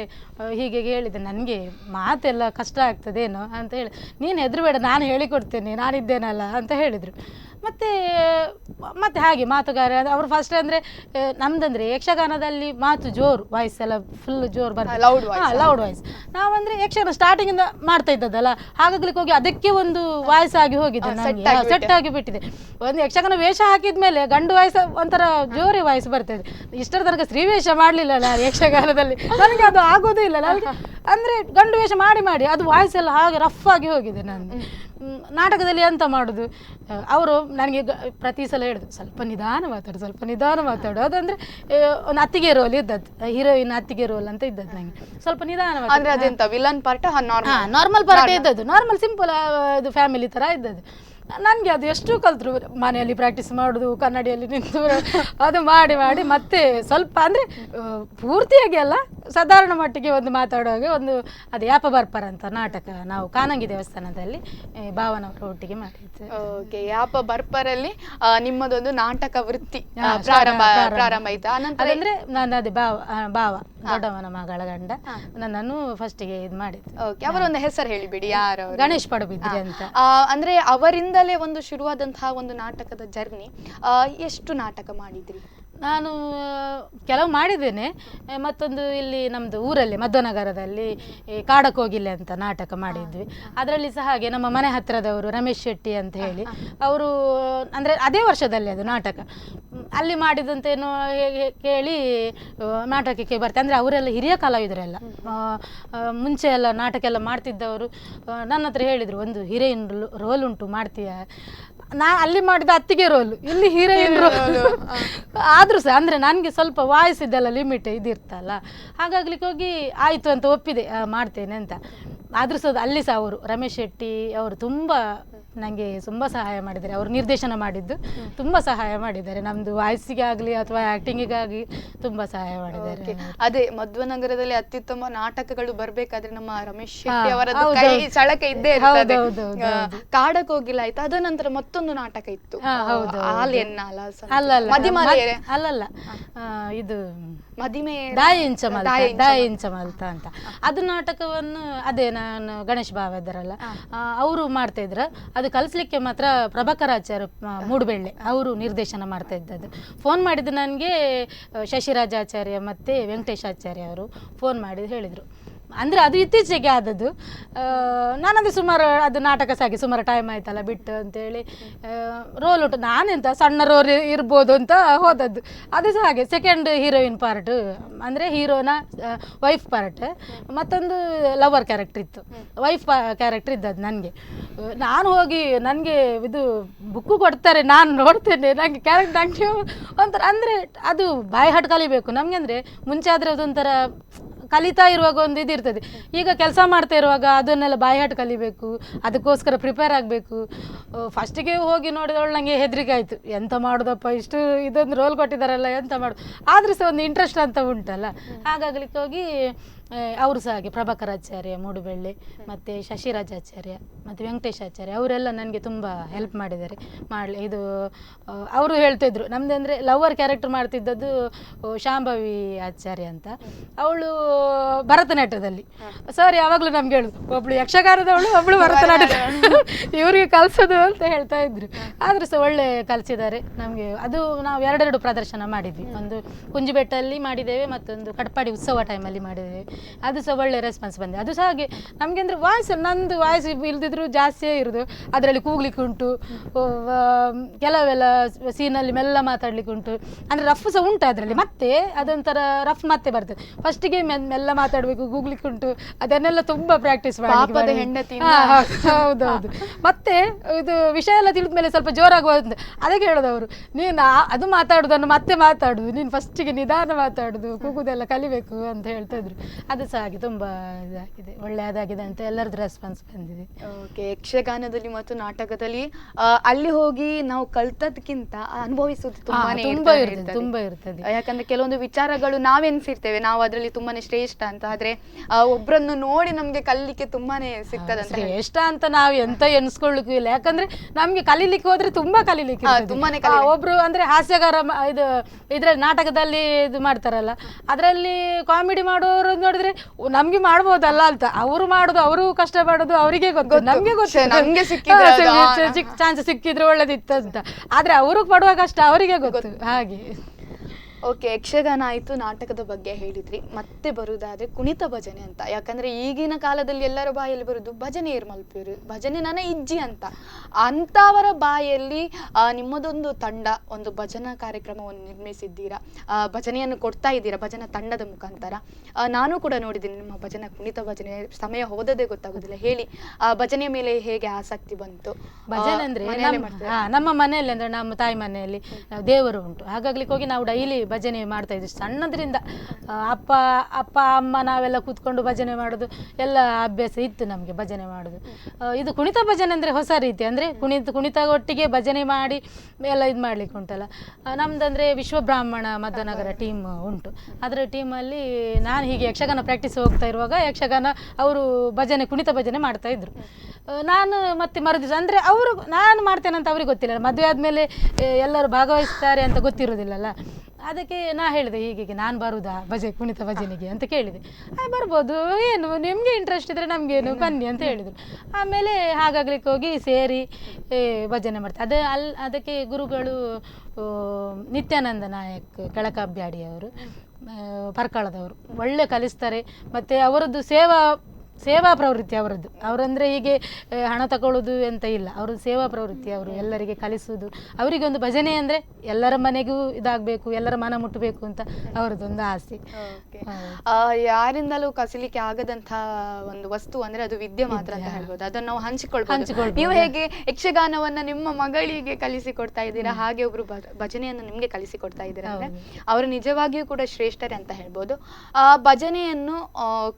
ಹೀಗೆ ಹೇಳಿದೆ, ನನಗೆ ಮಾತೆಲ್ಲ ಕಷ್ಟ ಆಗ್ತದೇನೋ ಅಂತ ಹೇಳಿ, ನೀನು ಹೆದರಬೇಡ, ನಾನು ಹೇಳಿಕೊಡ್ತೇನೆ, ನಾನಿದ್ದೇನಲ್ಲ ಅಂತ ಹೇಳಿದರು. ಮತ್ತೆ ಮತ್ತೆ ಹಾಗೆ ಮಾತುಗಾರ ಅವರು ಫಸ್ಟ್ ಅಂದರೆ ನಮ್ದಂದ್ರೆ ಯಕ್ಷಗಾನದಲ್ಲಿ ಮಾತು ಜೋರು, ವಾಯ್ಸ್ ಎಲ್ಲ ಫುಲ್ ಜೋರು ಬರ್ತದೆ, ಲೌಡ್ ವಾಯ್ಸ್. ನಾವಂದ್ರೆ ಯಕ್ಷಗಾನ ಸ್ಟಾರ್ಟಿಂಗಿಂದ ಮಾಡ್ತಾ ಇದ್ದದ್ದಲ್ಲ, ಹಾಗಾಗ್ಲಿಕ್ಕೆ ಹೋಗಿ ಅದಕ್ಕೆ ಒಂದು ವಾಯ್ಸ್ ಆಗಿ ಹೋಗಿದೆ, ಸೆಟ್ ಆಗಿ ಬಿಟ್ಟಿದೆ. ಒಂದು ಯಕ್ಷಗಾನ ವೇಷ ಹಾಕಿದ್ಮೇಲೆ ಗಂಡು ವಾಯ್ಸ್ ಒಂಥರ ಜೋರಿ ವಾಯ್ಸ್ ಬರ್ತದೆ. ಇಷ್ಟರ ತನಕ ಸ್ತ್ರೀ ವೇಷ ಮಾಡಲಿಲ್ಲ ನಾನು ಯಕ್ಷಗಾನದಲ್ಲಿ, ನನಗೆ ಅದು ಆಗೋದೇ ಇಲ್ಲ. ನನಗೆ ಅಂದರೆ ಗಂಡು ವೇಷ ಮಾಡಿ ಮಾಡಿ ಅದು ವಾಯ್ಸ್ ಎಲ್ಲ ಹಾಗೆ ರಫ್ ಆಗಿ ಹೋಗಿದೆ. ನಾನು ನಾಟಕದಲ್ಲಿ ಎಂತ ಮಾಡೋದು, ಅವರು ನನಗೆ ಪ್ರತಿ ಸಲ ಹೇಳಿದ್ರು ಸ್ವಲ್ಪ ನಿಧಾನ ಮಾತಾಡು, ಸ್ವಲ್ಪ ನಿಧಾನ ಮಾತಾಡು. ಅದಂದರೆ ಒಂದು ಅತ್ತಿಗೆ ರೋಲ್ ಇದ್ದದ್ದು, ಹೀರೋಯಿನ್ ಅತ್ತಿಗೆ ರೋಲ್ ಅಂತ ಇದ್ದದ್ದು. ನನಗೆ ಸ್ವಲ್ಪ ನಿಧಾನ ನಾರ್ಮಲ್ ಪಾರ್ಟ್ ಇದ್ದದ್ದು, ನಾರ್ಮಲ್ ಸಿಂಪಲ್ ಇದು ಫ್ಯಾಮಿಲಿ ಥರ ಇದ್ದದ್ದು. ನನಗೆ ಅದು ಎಷ್ಟು ಕಲ್ತರು, ಮನೆಯಲ್ಲಿ ಪ್ರಾಕ್ಟೀಸ್ ಮಾಡೋದು, ಕನ್ನಡಿಯಲ್ಲಿ ನಿಂತು ಅದು ಮಾಡಿ ಮಾಡಿ ಮತ್ತೆ ಸ್ವಲ್ಪ ಅಂದರೆ ಪೂರ್ತಿಯಾಗಿ ಅಲ್ಲ, ಸಾಧಾರಣ ಮಟ್ಟಿಗೆ ಒಂದು ಮಾತಾಡುವಾಗ ಒಂದು ಅದು ಯಾಪ ಬರ್ಪರ ಅಂತ ನಾಟಕ ನಾವು ಕಾನಂಗಿ ದೇವಸ್ಥಾನದಲ್ಲಿ ಭಾವನವರ ಒಟ್ಟಿಗೆ ಮಾಡಿದ್ದೆ. ಓಕೆ, ಯಾಪ ಬರ್ಪರಲ್ಲಿ ನಿಮ್ಮದೊಂದು ನಾಟಕ ವೃತ್ತಿ ಪ್ರಾರಂಭ ಆಯ್ತು. ಅನಂತರ ಅಂದರೆ ನಾನು ಅದೇ ಭಾವ ದೊಡ್ಡವನ ಮಗಳ ಗಂಡ ನನ್ನನ್ನು ಫಸ್ಟಿಗೆ ಇದು ಮಾಡಿದ್ದು. ಓಕೆ, ಅವರೊಂದು ಹೆಸರು ಹೇಳಿಬಿಡಿ, ಯಾರು? ಗಣೇಶ್ ಪಡುಬಿದ್ರಿ ಅಂತ. ಅಂದ್ರೆ ಅವರಿಂದಲೇ ಒಂದು ಶುರುವಾದಂತಹ ಒಂದು ನಾಟಕದ ಜರ್ನಿ. ಎಷ್ಟು ನಾಟಕ ಮಾಡಿದ್ರಿ? ನಾನು ಕೆಲವು ಮಾಡಿದ್ದೇನೆ, ಮತ್ತೊಂದು ಇಲ್ಲಿ ನಮ್ಮದು ಊರಲ್ಲಿ ಮಧ್ವನಗರದಲ್ಲಿ ಕಾಡಕೋಗಿಲೆ ಅಂತ ನಾಟಕ ಮಾಡಿದ್ವಿ. ಅದರಲ್ಲಿ ಸಹ ಹಾಗೆ ನಮ್ಮ ಮನೆ ಹತ್ತಿರದವರು ರಮೇಶ್ ಶೆಟ್ಟಿ ಅಂತ ಹೇಳಿ ಅವರು, ಅಂದರೆ ಅದೇ ವರ್ಷದಲ್ಲಿ ಅದು ನಾಟಕ ಅಲ್ಲಿ ಮಾಡಿದಂತೇನೋ ಕೇಳಿ ನಾಟಕಕ್ಕೆ ಬರ್ತಾರೆ. ಅಂದರೆ ಅವರೆಲ್ಲ ಹಿರಿಯ ಕಲಾವಿದರೆಲ್ಲ, ಮುಂಚೆ ಎಲ್ಲ ನಾಟಕ ಎಲ್ಲ ಮಾಡ್ತಿದ್ದವರು ನನ್ನ ಹತ್ರ ಹೇಳಿದರು, ಒಂದು ಹೀರೋಯಿನ್ ರೋಲ್ ಉಂಟು ಮಾಡ್ತೀಯಾ? ನಾ ಅಲ್ಲಿ ಮಾಡಿದ ಅತ್ತಿಗೆ ರೋಲು, ಇಲ್ಲಿ ಹೀರೋಯಿನ್ ರೋಲು. ಆದರೂ ಸಹ ಅಂದರೆ ನನಗೆ ಸ್ವಲ್ಪ ವಾಯ್ಸ್ ಇದೆಲ್ಲ ಲಿಮಿಟ್ ಇದಿರ್ತಲ್ಲ, ಹಾಗಾಗ್ಲಿಕ್ಕೆ ಹೋಗಿ ಆಯಿತು ಅಂತ ಒಪ್ಪಿದೆ, ಮಾಡ್ತೇನೆ ಅಂತ. ಆದರೂ ಸಹ ಅಲ್ಲಿ ಸಹ ಅವರು ರಮೇಶ್ ಶೆಟ್ಟಿ ಅವರು ತುಂಬ ನನಗೆ ತುಂಬ ಸಹಾಯ ಮಾಡಿದ್ದಾರೆ. ಅವರು ನಿರ್ದೇಶನ ಮಾಡಿದ್ದು ತುಂಬ ಸಹಾಯ ಮಾಡಿದ್ದಾರೆ, ನಮ್ಮದು ವಾಯ್ಸಿಗೆ ಆಗಲಿ ಅಥವಾ ಆ್ಯಕ್ಟಿಂಗಿಗಾಗಿ ತುಂಬ ಸಹಾಯ ಮಾಡಿದ್ದಾರೆ. ಅದೇ ಮಧ್ವನಗರದಲ್ಲಿ ಅತ್ಯುತ್ತಮ ನಾಟಕಗಳು ಬರಬೇಕಾದ್ರೆ ನಮ್ಮ ರಮೇಶ್ ಶೆಟ್ಟಿ ಅವರದ್ದು ಕೈ ಸಳಕ ಇದ್ದೇ ಇರ್ತದೆ. ಕಾಡಕ್ಕೆ ಹೋಗಿಲ್ಲ ಆಯ್ತು, ಅದ ನಂತರ ಮತ್ತೊಂದು ನಾಟಕ ಇತ್ತು, ಅಲ್ಲಲ್ಲ ಇದು ದಾಯಿಂಚಮಲ್ತ ಅಂತ. ಅದು ನಾಟಕವನ್ನು ಅದೇ ನಾನು ಗಣೇಶ್ ಭಾವ ಇದ್ದಾರಲ್ಲ ಅವರು ಮಾಡ್ತಾ ಇದ್ರು. ಅದು ಕಲಿಸ್ಲಿಕ್ಕೆ ಮಾತ್ರ ಪ್ರಭಾಕರಾಚಾರ್ಯ ಮೂಡುಬೆಳ್ಳೆ ಅವರು ನಿರ್ದೇಶನ ಮಾಡ್ತಾ ಇದ್ದದ್ದು. ಫೋನ್ ಮಾಡಿದ್ದು ನನಗೆ ಶಶಿರಾಜಾಚಾರ್ಯ ಮತ್ತು ವೆಂಕಟೇಶಾಚಾರ್ಯ ಅವರು ಫೋನ್ ಮಾಡಿ ಹೇಳಿದರು. ಅಂದರೆ ಅದು ಇತ್ತೀಚೆಗೆ ಆದದ್ದು. ನಾನದು ಸುಮಾರು ಅದು ನಾಟಕ ಸಾಗಿ ಸುಮಾರು ಟೈಮ್ ಆಯ್ತಲ್ಲ ಬಿಟ್ಟು ಅಂತೇಳಿ ರೋಲ್ ಉಂಟು, ನಾನೆಂತ ಸಣ್ಣ ರೋಲ್ ಇರ್ಬೋದು ಅಂತ ಹೋದದ್ದು. ಅದು ಸಹ ಹಾಗೆ ಸೆಕೆಂಡ್ ಹೀರೋಯಿನ್ ಪಾರ್ಟ್, ಅಂದರೆ ಹೀರೋನ ವೈಫ್ ಪಾರ್ಟ್, ಮತ್ತೊಂದು ಲವರ್ ಕ್ಯಾರೆಕ್ಟರ್ ಇತ್ತು, ವೈಫ್ ಕ್ಯಾರೆಕ್ಟರ್ ಇದ್ದದ್ದು ನನಗೆ. ನಾನು ಹೋಗಿ ನನಗೆ ಇದು ಬುಕ್ಕು ಕೊಡ್ತಾರೆ, ನಾನು ನೋಡ್ತೇನೆ, ನನಗೆ ಕ್ಯಾರೆಕ್ಟರ್ ನನಗೆ ಒಂಥರ ಅಂದರೆ ಅದು ಬಾಯಿ ಹಾಟ್ ಕಲಿಬೇಕು ನಮಗೆ. ಅಂದರೆ ಮುಂಚೆ ಆದರೆ ಅದೊಂಥರ ಕಲಿತಾ ಇರುವಾಗ ಒಂದು ಇದಿರ್ತದೆ, ಈಗ ಕೆಲಸ ಮಾಡ್ತಾ ಇರುವಾಗ ಅದನ್ನೆಲ್ಲ ಬಾಯ್ಹಾಟ್ ಕಲಿಬೇಕು, ಅದಕ್ಕೋಸ್ಕರ ಪ್ರಿಪೇರ್ ಆಗಬೇಕು. ಫಸ್ಟಿಗೆ ಹೋಗಿ ನೋಡಿದವಳು ನನಗೆ ಹೆದರಿಕೆ ಆಯಿತು, ಎಂತ ಮಾಡೋದಪ್ಪ ಇಷ್ಟು ಇದೊಂದು ರೋಲ್ ಕೊಟ್ಟಿದ್ದಾರಲ್ಲ ಎಂತ ಮಾಡೋದು. ಆದರೂ ಸಹ ಒಂದು ಇಂಟ್ರೆಸ್ಟ್ ಅಂತ ಉಂಟಲ್ಲ, ಹಾಗಾಗ್ಲಿಕ್ಕೆ ಹೋಗಿ ಅವರು ಸಹ ಹಾಗೆ ಪ್ರಭಾಕರಾಚಾರ್ಯ ಮೂಡುಬೆಳ್ಳೆ ಮತ್ತು ಶಶಿರಾಜಾಚಾರ್ಯ ಮತ್ತು ವೆಂಕಟೇಶಾಚಾರ್ಯ ಅವರೆಲ್ಲ ನನಗೆ ತುಂಬ ಹೆಲ್ಪ್ ಮಾಡಿದ್ದಾರೆ. ಇದು ಅವರು ಹೇಳ್ತಿದ್ರು, ನಮ್ಮದು ಅಂದರೆ ಲವರ್ ಕ್ಯಾರೆಕ್ಟರ್ ಮಾಡ್ತಿದ್ದದ್ದು ಶಾಂಭವಿ ಆಚಾರ್ಯ ಅಂತ, ಅವಳು ಭರತನಾಟ್ಯದಲ್ಲಿ. ಸರ್ ಯಾವಾಗಲೂ ನಮ್ಗೆ ಹೇಳುದು, ಒಬ್ಳು ಯಕ್ಷಗಾನದವಳು ಒಬ್ಳು ಭರತನಾಟ್ಯದ ಇವರಿಗೆ ಕಲಿಸೋದು ಅಂತ ಹೇಳ್ತಾ ಇದ್ರು. ಆದರೂ ಸಹ ಒಳ್ಳೆ ಕಲಿಸಿದ್ದಾರೆ ನಮಗೆ. ಅದು ನಾವು ಎರಡೆರಡು ಪ್ರದರ್ಶನ ಮಾಡಿದ್ವಿ, ಒಂದು ಕುಂಜಿಬೆಟ್ಟಲ್ಲಿ ಮಾಡಿದ್ದೇವೆ, ಮತ್ತೊಂದು ಕಟ್ಪಾಡಿ ಉತ್ಸವ ಟೈಮಲ್ಲಿ ಮಾಡಿದ್ದೇವೆ. ಅದು ಸಹ ಒಳ್ಳೆ ರೆಸ್ಪಾನ್ಸ್ ಬಂದಿದೆ. ಅದು ಸಹ ಹಾಗೆ ನಮಗೆ ಅಂದರೆ ವಾಯ್ಸ್, ನಂದು ವಾಯ್ಸ್ ಇಲ್ದಿದ್ರು ಜಾಸ್ತಿಯೇ ಇರೋದು, ಅದರಲ್ಲಿ ಕೂಗ್ಲಿಕ್ಕೆ ಉಂಟು, ಕೆಲವೆಲ್ಲ ಸೀನಲ್ಲಿ ಮೆಲ್ಲ ಮಾತಾಡ್ಲಿಕ್ಕೆ ಉಂಟು, ಅಂದರೆ ರಫ್ ಸಹ ಉಂಟು ಅದರಲ್ಲಿ. ಮತ್ತೆ ಅದೊಂಥರ ರಫ್ ಮತ್ತೆ ಬರ್ತದೆ, ಫಸ್ಟಿಗೆ ಮೆಲ್ಲ ಮಾತಾಡಬೇಕು, ಕೂಗ್ಲಿಕ್ಕೆ ಉಂಟು, ಅದನ್ನೆಲ್ಲ ತುಂಬ ಪ್ರಾಕ್ಟೀಸ್ ಮಾಡಿ ಹೆಂಡತಿ. ಹೌದೌದು. ಮತ್ತೆ ಇದು ವಿಷಯ ಎಲ್ಲ ತಿಳಿದ ಮೇಲೆ ಸ್ವಲ್ಪ ಜೋರಾಗುವಂತ, ಅದಕ್ಕೆ ಹೇಳೋದವರು, ನೀನು ಅದು ಮಾತಾಡೋದನ್ನು ಮತ್ತೆ ಮಾತಾಡುದು, ನೀನು ಫಸ್ಟಿಗೆ ನಿಧಾನ ಮಾತಾಡುದು, ಕೂಗುದೆಲ್ಲ ಕಲಿಬೇಕು ಅಂತ ಹೇಳ್ತಾ ಇದ್ರು. ಅದು ಸಹ ಹಾಗೆ ತುಂಬ ಇದಾಗಿದೆ, ಒಳ್ಳೆಯದಾಗಿದೆ ಅಂತ ಎಲ್ಲರದ್ದು ರೆಸ್ಪಾನ್ಸ್ ಬಂದಿದೆ. ಓಕೆ, ಯಕ್ಷಗಾನದಲ್ಲಿ ಮತ್ತು ನಾಟಕದಲ್ಲಿ ಅಲ್ಲಿ ಹೋಗಿ ನಾವು ಕಲ್ತದ್ಕಿಂತ ಅನುಭವಿಸುವುದು ತುಂಬಾ ಇರ್ತದೆ. ಯಾಕಂದ್ರೆ ಕೆಲವೊಂದು ವಿಚಾರಗಳು ನಾವೆನ್ಸಿರ್ತೇವೆ ನಾವು ಅದರಲ್ಲಿ ತುಂಬಾನೇ ಶ್ರೇಷ್ಠ ಅಂತ, ಆದ್ರೆ ಒಬ್ರನ್ನು ನೋಡಿ ನಮ್ಗೆ ಕಲಿಲಿಕ್ಕೆ ತುಂಬಾನೇ ಸಿಗ್ತದೆ. ಶ್ರೇಷ್ಠ ಅಂತ ನಾವು ಎಂತ ಎನ್ಸ್ಕೊಳ್ಳಿಕ್ಕೂ ಇಲ್ಲ, ಯಾಕಂದ್ರೆ ನಮ್ಗೆ ಕಲೀಲಿಕ್ಕೆ ಹೋದ್ರೆ ತುಂಬಾ ಕಲೀಲಿಕ್ಕೆ ತುಂಬಾನೇ. ಒಬ್ರು ಅಂದ್ರೆ ಹಾಸ್ಯಗಾರ ಇದು ಇದ್ರಲ್ಲಿ ನಾಟಕದಲ್ಲಿ ಇದು ಮಾಡ್ತಾರಲ್ಲ, ಅದರಲ್ಲಿ ಕಾಮಿಡಿ ಮಾಡೋರು ನೋಡಿ ನೋಡಿದ್ರೆ ನಮ್ಗೆ ಮಾಡ್ಬೋದಲ್ಲ ಅಂತ. ಅವರು ಮಾಡೋದು, ಅವರು ಕಷ್ಟ ಪಡೋದು ಅವರಿಗೆ ಗೊತ್ತು, ನಮ್ಗೆ ಗೊತ್ತು ನಮ್ಗೆ ಚಾನ್ಸ್ ಸಿಕ್ಕಿದ್ರೆ ಒಳ್ಳೇದಿತ್ತು ಅಂತ. ಆದ್ರೆ ಅವ್ರಿಗೆ ಪಡುವ ಕಷ್ಟ ಅವರಿಗೆ ಗೊತ್ತು. ಹಾಗೆ ಓಕೆ, ಯಕ್ಷಗಾನ ಆಯಿತು, ನಾಟಕದ ಬಗ್ಗೆ ಹೇಳಿದ್ರಿ. ಮತ್ತೆ ಬರುವುದಾದ್ರೆ ಕುಣಿತ ಭಜನೆ ಅಂತ. ಯಾಕಂದ್ರೆ ಈಗಿನ ಕಾಲದಲ್ಲಿ ಎಲ್ಲರ ಬಾಯಲ್ಲಿ ಬರುದು ಭಜನೆ ಮಲ್ಪೇರು, ಭಜನೆ ನನ್ನ ಇಜ್ಜಿ ಅಂತ. ಅಂಥವರ ಬಾಯಲ್ಲಿ ನಿಮ್ಮದೊಂದು ತಂಡ, ಒಂದು ಭಜನಾ ಕಾರ್ಯಕ್ರಮವನ್ನು ನಿರ್ಮಿಸಿದ್ದೀರಾ, ಭಜನೆಯನ್ನು ಕೊಡ್ತಾ ಇದ್ದೀರಾ ಭಜನಾ ತಂಡದ ಮುಖಾಂತರ. ನಾನು ಕೂಡ ನೋಡಿದ್ದೀನಿ ನಿಮ್ಮ ಭಜನಾ ಕುಣಿತ ಭಜನೆ. ಸಮಯ ಹೋದದೇ ಗೊತ್ತಾಗೋದಿಲ್ಲ. ಹೇಳಿ, ಭಜನೆಯ ಮೇಲೆ ಹೇಗೆ ಆಸಕ್ತಿ ಬಂತು? ಭಜನೆ ಅಂದ್ರೆ ನಮ್ಮ ಮನೆಯಲ್ಲಿ, ಅಂದ್ರೆ ನಮ್ಮ ತಾಯಿ ಮನೆಯಲ್ಲಿ ದೇವರು ಉಂಟು. ಹಾಗಾಗ್ಲಿಕ್ಕೆ ಹೋಗಿ ನಾವು ಡೈಲಿ ಭಜನೆ ಮಾಡ್ತಾ ಇದ್ವಿ ಸಣ್ಣದ್ರಿಂದ. ಅಪ್ಪ ಅಮ್ಮ ನಾವೆಲ್ಲ ಕೂತ್ಕೊಂಡು ಭಜನೆ ಮಾಡೋದು ಎಲ್ಲ ಅಭ್ಯಾಸ ಇತ್ತು ನಮಗೆ, ಭಜನೆ ಮಾಡೋದು. ಇದು ಕುಣಿತ ಭಜನೆ ಅಂದರೆ ಹೊಸ ರೀತಿ, ಅಂದರೆ ಕುಣಿತ ಒಟ್ಟಿಗೆ ಭಜನೆ ಮಾಡಿ ಎಲ್ಲ ಇದು ಮಾಡ್ಲಿಕ್ಕೆ ಉಂಟಲ್ಲ. ನಮ್ದಂದರೆ ವಿಶ್ವಬ್ರಾಹ್ಮಣ ಮಧ್ಯನಗರ ಟೀಮ್ ಉಂಟು. ಅದರ ಟೀಮಲ್ಲಿ ನಾನು ಹೀಗೆ ಯಕ್ಷಗಾನ ಪ್ರಾಕ್ಟೀಸ್ ಹೋಗ್ತಾ ಇರುವಾಗ ಯಕ್ಷಗಾನ ಅವರು ಭಜನೆ ಕುಣಿತ ಭಜನೆ ಮಾಡ್ತಾ ಇದ್ರು. ನಾನು ಮತ್ತೆ ಮರುದಿವಸ, ಅಂದರೆ ಅವರು ನಾನು ಮಾಡ್ತೇನೆ ಅಂತ ಅವ್ರಿಗೆ ಗೊತ್ತಿಲ್ಲ, ಮದುವೆ ಆದಮೇಲೆ ಎಲ್ಲರೂ ಭಾಗವಹಿಸ್ತಾರೆ ಅಂತ ಗೊತ್ತಿರೋದಿಲ್ಲಲ್ಲ. ಅದಕ್ಕೆ ನಾ ಹೇಳಿದೆ, ಹೀಗೆ ನಾನು ಬರುದಾ ಕುಣಿತ ಭಜನೆಗೆ ಅಂತ ಕೇಳಿದೆ. ಬರ್ಬೋದು, ಏನು ನಿಮಗೆ ಇಂಟ್ರೆಸ್ಟ್ ಇದ್ದರೆ ನಮಗೇನು ಬನ್ನಿ ಅಂತ ಹೇಳಿದರು. ಆಮೇಲೆ ಹಾಗಾಗ್ಲಿಕ್ಕೆ ಹೋಗಿ ಸೇರಿ ಭಜನೆ ಮಾಡ್ತಾರೆ. ಅದಕ್ಕೆ ಗುರುಗಳು ನಿತ್ಯಾನಂದ ನಾಯಕ್ ಕೆಳಕಬ್ಬ್ಯಾಡಿಯವರು, ಪರ್ಕಳದವರು, ಒಳ್ಳೆ ಕಲಿಸ್ತಾರೆ. ಮತ್ತು ಅವರದ್ದು ಸೇವಾ ಪ್ರವೃತ್ತಿ ಅವರದ್ದು. ಅವರಂದರೆ ಹೀಗೆ ಹಣ ತಗೊಳ್ಳೋದು ಅಂತ ಇಲ್ಲ, ಅವ್ರದ್ದು ಸೇವಾ ಪ್ರವೃತ್ತಿ. ಅವರು ಎಲ್ಲರಿಗೆ ಕಲಿಸುವುದು, ಅವರಿಗೆ ಒಂದು ಭಜನೆ ಅಂದರೆ ಎಲ್ಲರ ಮನೆಗೂ ಇದಾಗಬೇಕು, ಎಲ್ಲರ ಮನ ಮುಟ್ಟಬೇಕು ಅಂತ ಅವರದ್ದೊಂದು ಆಸೆ. ಯಾರಿಂದಲೂ ಕಸಿಲಿಕ್ಕೆ ಆಗದಂಥ ಒಂದು ವಸ್ತು ಅಂದರೆ ಅದು ವಿದ್ಯೆ ಮಾತ್ರ ಅಂತ ಹೇಳ್ಬೋದು. ಅದನ್ನು ನಾವು ಹಂಚಿಕೊಳ್ಬೋದು. ನೀವು ಹೇಗೆ ಯಕ್ಷಗಾನವನ್ನು ನಿಮ್ಮ ಮಗಳಿಗೆ ಕಲಿಸಿಕೊಡ್ತಾ ಇದ್ದೀರಾ, ಹಾಗೆ ಒಬ್ರು ಭಜನೆಯನ್ನು ನಿಮಗೆ ಕಲಿಸಿಕೊಡ್ತಾ ಇದ್ದೀರಾ ಅಂದರೆ ಅವರು ನಿಜವಾಗಿಯೂ ಕೂಡ ಶ್ರೇಷ್ಠರೇ ಅಂತ ಹೇಳ್ಬೋದು. ಭಜನೆಯನ್ನು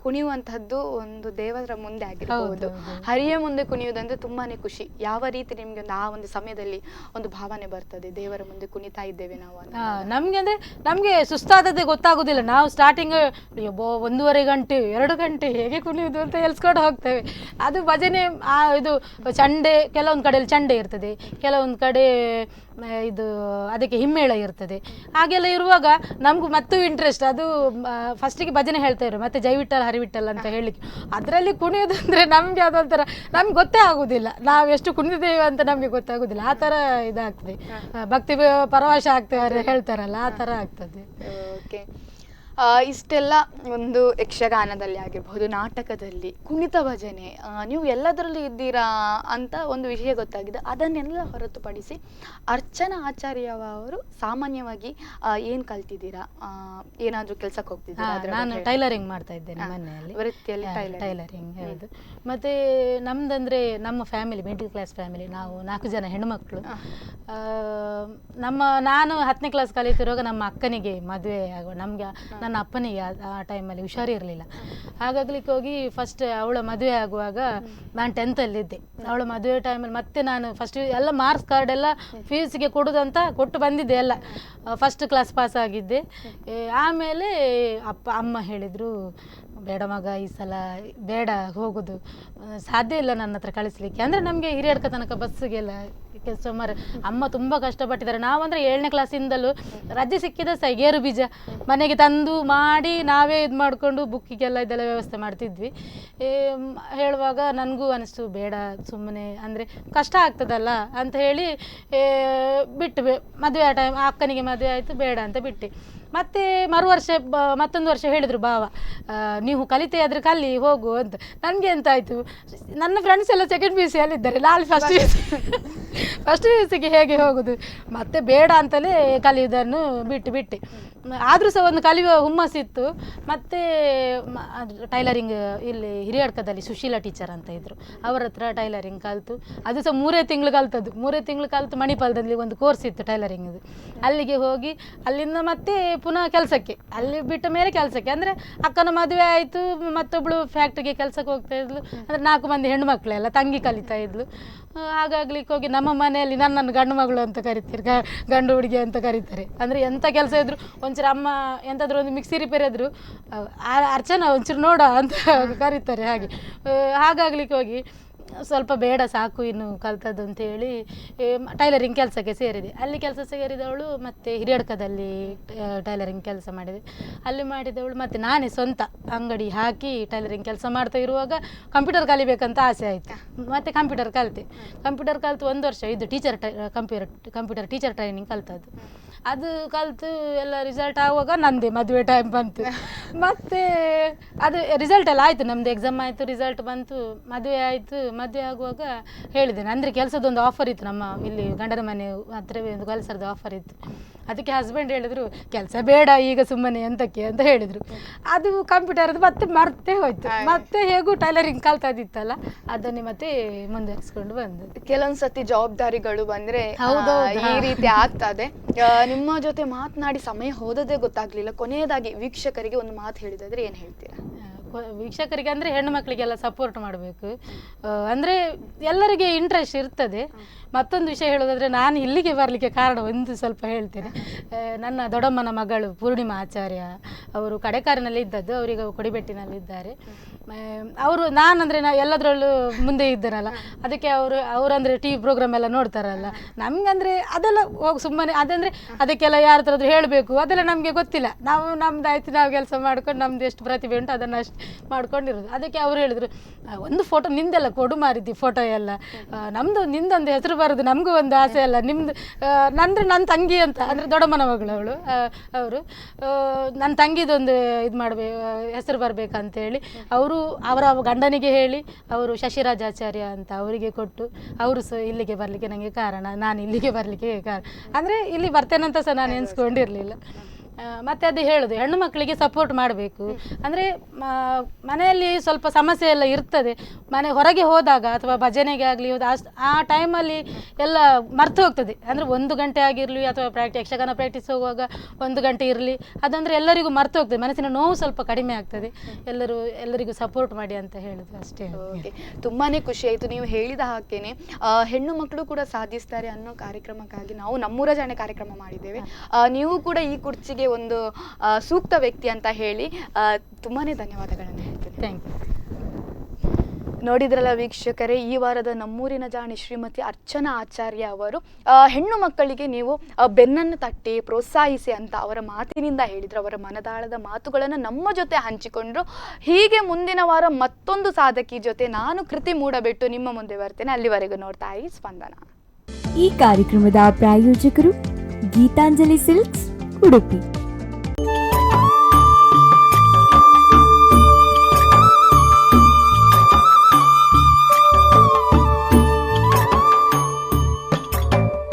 ಕುಣಿಯುವಂತಹದ್ದು ಒಂದು ದೇವರ ಮುಂದೆ ಆಗಿರಬಹುದು, ಹರಿಯ ಮುಂದೆ ಕುಣಿಯುವುದಂದ್ರೆ ತುಂಬಾನೇ ಖುಷಿ. ಯಾವ ರೀತಿ ನಿಮ್ಗೆ ಆ ಒಂದು ಸಮಯದಲ್ಲಿ ಒಂದು ಭಾವನೆ ಬರ್ತದೆ, ದೇವರ ಮುಂದೆ ಕುಣಿತಾ ಇದ್ದೇವೆ ನಾವು ಅಂತ? ನಮ್ಗೆ ಅಂದ್ರೆ ನಮ್ಗೆ ಸುಸ್ತಾದದ್ದೇ ಗೊತ್ತಾಗುದಿಲ್ಲ. ನಾವು ಸ್ಟಾರ್ಟಿಂಗ್ 1.5 ಗಂಟೆ 2 ಗಂಟೆ ಹೇಗೆ ಕುಣಿಯುವುದು ಅಂತ ಎಲ್ಸ್ಕೊಂಡು ಹೋಗ್ತೇವೆ. ಅದು ಭಜನೆ ಇದು ಚಂಡೆ, ಕೆಲವೊಂದು ಕಡೆಯಲ್ಲಿ ಚಂಡೆ ಇರ್ತದೆ, ಕೆಲವೊಂದು ಕಡೆ ಇದು ಅದಕ್ಕೆ ಹಿಮ್ಮೇಳ ಇರ್ತದೆ. ಹಾಗೆಲ್ಲ ಇರುವಾಗ ನಮಗೂ ಮತ್ತೂ ಇಂಟ್ರೆಸ್ಟ್. ಅದು ಫಸ್ಟಿಗೆ ಭಜನೆ ಹೇಳ್ತಾ ಇದ್ರು, ಮತ್ತೆ ಜೈವಿಟ್ಟಲ್ ಹರಿವಿಟ್ಟಲ್ ಅಂತ ಹೇಳಿಕ್ಕೆ. ಅದರಲ್ಲಿ ಕುಣಿಯೋದಂದ್ರೆ ನಮಗೆ ಅದೊಂಥರ ನಮ್ಗೆ ಗೊತ್ತೇ ಆಗುದಿಲ್ಲ, ನಾವು ಎಷ್ಟು ಕುಣಿದಿದ್ದೇವೆ ಅಂತ ನಮಗೆ ಗೊತ್ತಾಗುದಿಲ್ಲ. ಆ ಥರ ಇದಾಗ್ತದೆ, ಭಕ್ತಿ ಪರವಶ ಆಗ್ತೇವೆ ಹೇಳ್ತಾರಲ್ಲ, ಆ ಥರ ಆಗ್ತದೆ. ಓಕೆ, ಇಷ್ಟೆಲ್ಲ ಒಂದು ಯಕ್ಷಗಾನದಲ್ಲಿ ಆಗಿರಬಹುದು, ನಾಟಕದಲ್ಲಿ, ಕುಣಿತ ಭಜನೆ, ನೀವು ಎಲ್ಲದರಲ್ಲೂ ಇದ್ದೀರಾ ಅಂತ ಒಂದು ವಿಷಯ ಗೊತ್ತಾಗಿದೆ. ಅದನ್ನೆಲ್ಲ ಹೊರತುಪಡಿಸಿ ಅರ್ಚನಾ ಆಚಾರ್ಯ ಅವರು ಸಾಮಾನ್ಯವಾಗಿ ಏನು ಕಲ್ತಿದ್ದೀರಾ? ಏನಾದರೂ ಕೆಲಸಕ್ಕೆ ಹೋಗ್ತಿದ್ದೀರಾ? ನಾನು ಟೈಲರಿಂಗ್ ಮಾಡ್ತಾ ಇದ್ದೇನೆ ಮನೆಯಲ್ಲಿ, ವೃತ್ತಿಯಲ್ಲಿ ಟೈಲರಿಂಗ್. ಹೌದು. ಮತ್ತು ನಮ್ದಂದರೆ ನಮ್ಮ ಫ್ಯಾಮಿಲಿ ಮಿಡ್ಲ್ ಕ್ಲಾಸ್ ಫ್ಯಾಮಿಲಿ, ನಾವು 4 ಜನ ಹೆಣ್ಮಕ್ಳು. ನಾನು 10ನೇ ಕ್ಲಾಸ್ ಕಲಿತಿರುವಾಗ ನಮ್ಮ ಅಕ್ಕನಿಗೆ ಮದುವೆ ಆಗುವ, ನಮಗೆ ನನ್ನ ಅಪ್ಪನಿಗೆ ಆ ಟೈಮಲ್ಲಿ ಹುಷಾರಿರಲಿಲ್ಲ. ಹಾಗಾಗ್ಲಿಕ್ಕೆ ಹೋಗಿ ಫಸ್ಟ್ ಅವಳ ಮದುವೆ ಆಗುವಾಗ ನಾನು 10th ಅವಳ ಮದುವೆ ಟೈಮಲ್ಲಿ ಮತ್ತೆ ನಾನು ಫಸ್ಟ್ ಎಲ್ಲ ಮಾರ್ಕ್ಸ್ ಕಾರ್ಡ್ ಎಲ್ಲ ಫೀಸ್ಗೆ ಕೊಡೋದಂತ ಕೊಟ್ಟು ಬಂದಿದ್ದೆ, ಎಲ್ಲ ಫಸ್ಟ್ ಕ್ಲಾಸ್ ಪಾಸ್ ಆಗಿದ್ದೆ. ಆಮೇಲೆ ಅಮ್ಮ ಹೇಳಿದರು, ಬೇಡ ಮಗ, ಈ ಸಲ ಬೇಡ ಹೋಗೋದು, ಸಾಧ್ಯ ಇಲ್ಲ ನನ್ನ ಹತ್ರ ಕಳಿಸ್ಲಿಕ್ಕೆ. ಅಂದರೆ ನಮಗೆ ಹಿರಿಯಡ್ಕ ತನಕ ಬಸ್ಸಿಗೆಲ್ಲ ಸುಮಾರು ಅಮ್ಮ ತುಂಬ ಕಷ್ಟಪಟ್ಟಿದ್ದಾರೆ. ನಾವಂದರೆ 7ನೇ ಕ್ಲಾಸಿಂದಲೂ ರಜೆ ಸಿಕ್ಕಿದ ಸಹ ಗೇರು ಬೀಜ ಮನೆಗೆ ತಂದು ಮಾಡಿ ನಾವೇ ಇದು ಮಾಡಿಕೊಂಡು ಬುಕ್ಕಿಗೆಲ್ಲ ಇದೆಲ್ಲ ವ್ಯವಸ್ಥೆ ಮಾಡ್ತಿದ್ವಿ. ಹೇಳುವಾಗ ನನಗೂ ಅನಿಸ್ತು, ಬೇಡ ಸುಮ್ಮನೆ ಅಂದರೆ ಕಷ್ಟ ಆಗ್ತದಲ್ಲ ಅಂತ ಹೇಳಿ ಬಿಟ್ಟು, ಮದುವೆ ಆ ಟೈಮ್ ಅಕ್ಕನಿಗೆ ಮದುವೆ ಆಯಿತು, ಬೇಡ ಅಂತ ಬಿಟ್ಟು. ಮತ್ತೆ ವರ್ಷ ಮತ್ತೊಂದು ವರ್ಷ ಹೇಳಿದರು ಭಾವ, ನೀವು ಕಲಿತೆ ಆದರೆ ಕಲಿ ಹೋಗು ಅಂತ. ನನಗೆ ಎಂತ ಆಯಿತು, ನನ್ನ ಫ್ರೆಂಡ್ಸ್ ಎಲ್ಲ ಸೆಕೆಂಡ್ ಪಿ ಯು ಸಿಯಲ್ಲಿದ್ದಾರೆ, ನಾನು ಫಸ್ಟ್ ಪಿ ಯು ಸಿಗೆ ಹೇಗೆ ಹೋಗೋದು, ಮತ್ತೆ ಬೇಡ ಅಂತಲೇ ಕಲಿಯೋದನ್ನು ಬಿಟ್ಟೆ. ಆದರೂ ಸಹ ಒಂದು ಕಲಿಯುವ ಹುಮ್ಮಸ್ಸಿತ್ತು. ಮತ್ತು ಟೈಲರಿಂಗ್ ಇಲ್ಲಿ ಹಿರಿಯಡ್ಕದಲ್ಲಿ ಸುಶೀಲಾ ಟೀಚರ್ ಅಂತ ಇದ್ದರು, ಅವರ ಹತ್ರ ಟೈಲರಿಂಗ್ ಕಲಿತು, ಅದು ಸಹ 3 ತಿಂಗಳು ಕಲಿತದ್ದು. 3 ತಿಂಗಳು ಕಲಿತು ಮಣಿಪಾಲದಲ್ಲಿ ಒಂದು ಕೋರ್ಸ್ ಇತ್ತು ಟೈಲರಿಂಗ್ದು, ಅಲ್ಲಿಗೆ ಹೋಗಿ ಅಲ್ಲಿಂದ ಮತ್ತೆ ಪುನಃ ಕೆಲಸಕ್ಕೆ, ಅಲ್ಲಿ ಬಿಟ್ಟ ಮೇಲೆ ಕೆಲಸಕ್ಕೆ. ಅಂದರೆ ಅಕ್ಕನ ಮದುವೆ ಆಯಿತು, ಮತ್ತೊಬ್ಬಳು ಫ್ಯಾಕ್ಟ್ರಿಗೆ ಕೆಲಸಕ್ಕೆ ಹೋಗ್ತಾ ಇದ್ಲು. ಅಂದರೆ 4 ಮಂದಿ ಹೆಣ್ಮಕ್ಳೆಲ್ಲ ತಂಗಿ ಕಲಿತಾ ಇದ್ಲು. ಹಾಗಾಗ್ಲಿಕ್ಕೆ ಹೋಗಿ ನಮ್ಮ ಮನೆಯಲ್ಲಿ ನನ್ನನ್ನು ಗಂಡು ಮಗಳು ಅಂತ ಕರಿತಾರೆ, ಗಂಡು ಹುಡುಗಿ ಅಂತ ಕರೀತಾರೆ. ಅಂದರೆ ಎಂಥ ಕೆಲಸ ಇದ್ರು, ಒಂಚೂರು ಅಮ್ಮ ಎಂತಾದರೂ ಒಂದು ಮಿಕ್ಸಿ ರಿಪೇರಿ ಇದ್ರು, ಅರ್ಚನಾ ಒಂಚೂರು ನೋಡ ಅಂತ ಕರೀತಾರೆ. ಹಾಗಾಗ್ಲಿಕ್ಕೆ ಹೋಗಿ ಸ್ವಲ್ಪ ಬೇಡ ಸಾಕು ಇನ್ನು ಕಲ್ತದ್ದು ಅಂತೇಳಿ ಟೈಲರಿಂಗ್ ಕೆಲಸಕ್ಕೆ ಸೇರಿದೆ. ಅಲ್ಲಿ ಕೆಲಸ ಸೇರಿದವಳು ಮತ್ತು ಹಿರಿಯಡ್ಕದಲ್ಲಿ ಟೈಲರಿಂಗ್ ಕೆಲಸ ಮಾಡಿದೆ. ಅಲ್ಲಿ ಮಾಡಿದವಳು ಮತ್ತು ನಾನೇ ಸ್ವಂತ ಅಂಗಡಿ ಹಾಕಿ ಟೈಲರಿಂಗ್ ಕೆಲಸ ಮಾಡ್ತಾ ಇರುವಾಗ ಕಂಪ್ಯೂಟರ್ ಕಲಿಬೇಕಂತ ಆಸೆ ಆಯಿತು. ಮತ್ತು ಕಂಪ್ಯೂಟರ್ ಕಲಿತೆ. ಕಂಪ್ಯೂಟರ್ ಕಲಿತು 1 ವರ್ಷ ಇದು ಕಂಪ್ಯೂಟರ್ ಟೀಚರ್ ಟ್ರೈನಿಂಗ್ ಕಲ್ತದ್ದು. ಅದು ಕಲಿತು ಎಲ್ಲ ರಿಸಲ್ಟ್ ಆಗುವಾಗ ನನ್ನದೇ ಮದುವೆ ಟೈಮ್ ಬಂತು. ಮತ್ತು ಅದು ರಿಸಲ್ಟ್ ಎಲ್ಲ ಆಯಿತು, ನಮ್ಮದು ಎಕ್ಸಾಮ್ ಆಯಿತು, ರಿಸಲ್ಟ್ ಬಂತು, ಮದುವೆ ಆಯಿತು. ಮದುವೆ ಆಗುವಾಗ ಹೇಳಿದ್ದೇನೆ, ಅಂದರೆ ಕೆಲಸದೊಂದು ಆಫರ್ ಇತ್ತು, ನಮ್ಮ ಇಲ್ಲಿ ಗಂಡನ ಮನೆ ಹತ್ರವೇ ಒಂದು ಕೆಲಸದ ಆಫರ್ ಇತ್ತು. ಅದಕ್ಕೆ ಹಸ್ಬೆಂಡ್ ಹೇಳಿದರು ಕೆಲಸ ಬೇಡ ಈಗ ಸುಮ್ಮನೆ ಎಂತಕ್ಕೆ ಅಂತ ಹೇಳಿದರು. ಅದು ಕಂಪ್ಯೂಟರ್ದು ಮತ್ತೆ ಮರ್ತೇ ಹೋಯ್ತು. ಮತ್ತೆ ಹೇಗೂ ಟೈಲರಿಂಗ್ ಕಲ್ತದಿತ್ತಲ್ಲ, ಅದನ್ನೇ ಮತ್ತೆ ಮುಂದುವರಿಸ್ಕೊಂಡು ಬಂದು. ಕೆಲವೊಂದು ಸತಿ ಜವಾಬ್ದಾರಿಗಳು ಬಂದ್ರೆ ಈ ರೀತಿ ಆಗ್ತದೆ. ನಿಮ್ಮ ಜೊತೆ ಮಾತನಾಡಿ ಸಮಯ ಹೋದದೇ ಗೊತ್ತಾಗ್ಲಿಲ್ಲ. ಕೊನೆಯದಾಗಿ ವೀಕ್ಷಕರಿಗೆ ಒಂದು ಮಾತು ಹೇಳಿದಾದ್ರೆ ಏನು ಹೇಳ್ತೀರಾ? ವೀಕ್ಷಕರಿಗೆ ಅಂದರೆ ಹೆಣ್ಣು ಮಕ್ಕಳಿಗೆಲ್ಲ ಸಪೋರ್ಟ್ ಮಾಡಬೇಕು. ಅಂದರೆ ಎಲ್ಲರಿಗೆ ಇಂಟ್ರೆಸ್ಟ್ ಇರ್ತದೆ. ಮತ್ತೊಂದು ವಿಷಯ ಹೇಳೋದಾದರೆ, ನಾನು ಇಲ್ಲಿಗೆ ಬರಲಿಕ್ಕೆ ಕಾರಣ ಒಂದು ಸ್ವಲ್ಪ ಹೇಳ್ತೇನೆ. ನನ್ನ ದೊಡ್ಡಮ್ಮನ ಮಗಳು ಪೂರ್ಣಿಮಾ ಆಚಾರ್ಯ ಅವರು ಕಡೆಕಾರಿನಲ್ಲಿ ಇದ್ದದ್ದು, ಅವರೀಗ ಕೊಡಿಬೆಟ್ಟಿನಲ್ಲಿದ್ದಾರೆ. ಅವರು ನಾನಂದರೆ ಎಲ್ಲದರಲ್ಲೂ ಮುಂದೆ ಇದ್ದೇನಲ್ಲ, ಅದಕ್ಕೆ ಅವರಂದರೆ ಟಿ ವಿ ಪ್ರೋಗ್ರಾಮ್ ಎಲ್ಲ ನೋಡ್ತಾರಲ್ಲ. ನಮಗಂದರೆ ಅದೆಲ್ಲ ಹೋಗಿ ಸುಮ್ಮನೆ ಅದಂದರೆ ಅದಕ್ಕೆಲ್ಲ ಯಾರ ಹತ್ರ ಹೇಳಬೇಕು ಅದೆಲ್ಲ ನಮಗೆ ಗೊತ್ತಿಲ್ಲ. ನಾವು ನಮ್ದು ಆಯ್ತು, ನಾವು ಕೆಲಸ ಮಾಡ್ಕೊಂಡು ನಮ್ದು ಎಷ್ಟು ಪ್ರತಿಭೆ ಉಂಟು ಅದನ್ನು ಅಷ್ಟು ಮಾಡ್ಕೊಂಡಿರೋದು. ಅದಕ್ಕೆ ಅವ್ರು ಹೇಳಿದರು, ಒಂದು ಫೋಟೋ ನಿಂದೆಲ್ಲ ಕೊಡು ಮಾರಿದ್ದಿ ಫೋಟೋ ಎಲ್ಲ, ನಮ್ಮದು ನಿಂದೊಂದು ಹೆಸರು ಬರೋದು ನಮಗೂ ಒಂದು ಆಸೆ ಅಲ್ಲ. ನಿಮ್ಮದು ನನ್ನ ತಂಗಿ ಅಂತ, ಅಂದರೆ ದೊಡ್ಡಮ್ಮನ ಮಗಳು ಅವರು ನನ್ನ ತಂಗಿದೊಂದು ಇದು ಮಾಡಬೇಕು, ಹೆಸರು ಬರಬೇಕಂತೇಳಿ ಅವರು ಅವರ ಗಂಡನಿಗೆ ಹೇಳಿ ಅವರು ಶಶಿರಾಜಾಚಾರ್ಯ ಅಂತ ಅವರಿಗೆ ಕೊಟ್ಟು, ಅವರು ಸಹ ಇಲ್ಲಿಗೆ ಬರಲಿಕ್ಕೆ ನನಗೆ ಕಾರಣ, ನಾನು ಇಲ್ಲಿಗೆ ಬರಲಿಕ್ಕೆ ಕಾರಣ. ಅಂದರೆ ಇಲ್ಲಿ ಬರ್ತೇನಂತ ಸಹ ನಾನು ಎಣಿಸ್ಕೊಂಡಿರಲಿಲ್ಲ. ಮತ್ತು ಅದು ಹೇಳೋದು, ಹೆಣ್ಣು ಮಕ್ಕಳಿಗೆ ಸಪೋರ್ಟ್ ಮಾಡಬೇಕು. ಅಂದರೆ ಮನೆಯಲ್ಲಿ ಸ್ವಲ್ಪ ಸಮಸ್ಯೆ ಎಲ್ಲ ಇರ್ತದೆ, ಮನೆ ಹೊರಗೆ ಹೋದಾಗ ಅಥವಾ ಭಜನೆಗೆ ಆಗಲಿ ಆ ಟೈಮಲ್ಲಿ ಎಲ್ಲ ಮರ್ತು ಹೋಗ್ತದೆ. ಅಂದರೆ 1 ಗಂಟೆ ಆಗಿರಲಿ ಅಥವಾ ಯಕ್ಷಗಾನ ಪ್ರಾಕ್ಟೀಸ್ ಹೋಗುವಾಗ 1 ಗಂಟೆ ಇರಲಿ, ಅದಂದರೆ ಎಲ್ಲರಿಗೂ ಮರ್ತು ಹೋಗ್ತದೆ, ಮನಸ್ಸಿನ ನೋವು ಸ್ವಲ್ಪ ಕಡಿಮೆ ಆಗ್ತದೆ. ಎಲ್ಲರಿಗೂ ಸಪೋರ್ಟ್ ಮಾಡಿ ಅಂತ ಹೇಳೋದು ಅಷ್ಟೇ. ತುಂಬಾ ಖುಷಿ ಆಯಿತು ನೀವು ಹೇಳಿದ ಹಾಗೇನೆ ಹೆಣ್ಣು ಮಕ್ಕಳು ಕೂಡ ಸಾಧಿಸ್ತಾರೆ ಅನ್ನೋ ಕಾರ್ಯಕ್ರಮಕ್ಕಾಗಿ ನಾವು ನಮ್ಮೂರ ಜಾಣೆ ಕಾರ್ಯಕ್ರಮ ಮಾಡಿದ್ದೇವೆ. ನೀವು ಕೂಡ ಈ ಕುರ್ಚಿಗೆ ಒಂದು ಸೂಕ್ತ ವ್ಯಕ್ತಿ ಅಂತ ಹೇಳಿ ತುಂಬಾನೇ ಧನ್ಯವಾದಗಳನ್ನು ಹೇಳ್ತೇನೆ. Thank you. ನೋಡಿದ್ರಲ್ಲ ವೀಕ್ಷಕರೇ, ಈ ವಾರದ ನಮ್ಮೂರಿನ ಜಾಣಿ ಶ್ರೀಮತಿ ಅರ್ಚನಾ ಆಚಾರ್ಯ ಅವರು ಹೆಣ್ಣು ಮಕ್ಕಳಿಗೆ ನೀವು ಬೆನ್ನನ್ನು ತಟ್ಟಿ ಪ್ರೋತ್ಸಾಹಿಸಿ ಅಂತ ಅವರ ಮಾತಿನಿಂದ ಹೇಳಿದ್ರು. ಅವರ ಮನದಾಳದ ಮಾತುಗಳನ್ನು ನಮ್ಮ ಜೊತೆ ಹಂಚಿಕೊಂಡ್ರು. ಹೀಗೆ ಮುಂದಿನ ವಾರ ಮತ್ತೊಂದು ಸಾಧಕಿ ಜೊತೆ ನಾನು ಕೃತಿ ಮೂಡಬಿಟ್ಟು ನಿಮ್ಮ ಮುಂದೆ ಬರ್ತೇನೆ. ಅಲ್ಲಿವರೆಗೂ ನೋಡ್ತಾ ಇರಿ ಸ್ಪಂದನ. ಈ ಕಾರ್ಯಕ್ರಮದ ಪ್ರಾಯೋಜಕರು ಗೀತಾಂಜಲಿ ಸಿಲ್ಕ್ಸ್, ಉಡುಪಿ.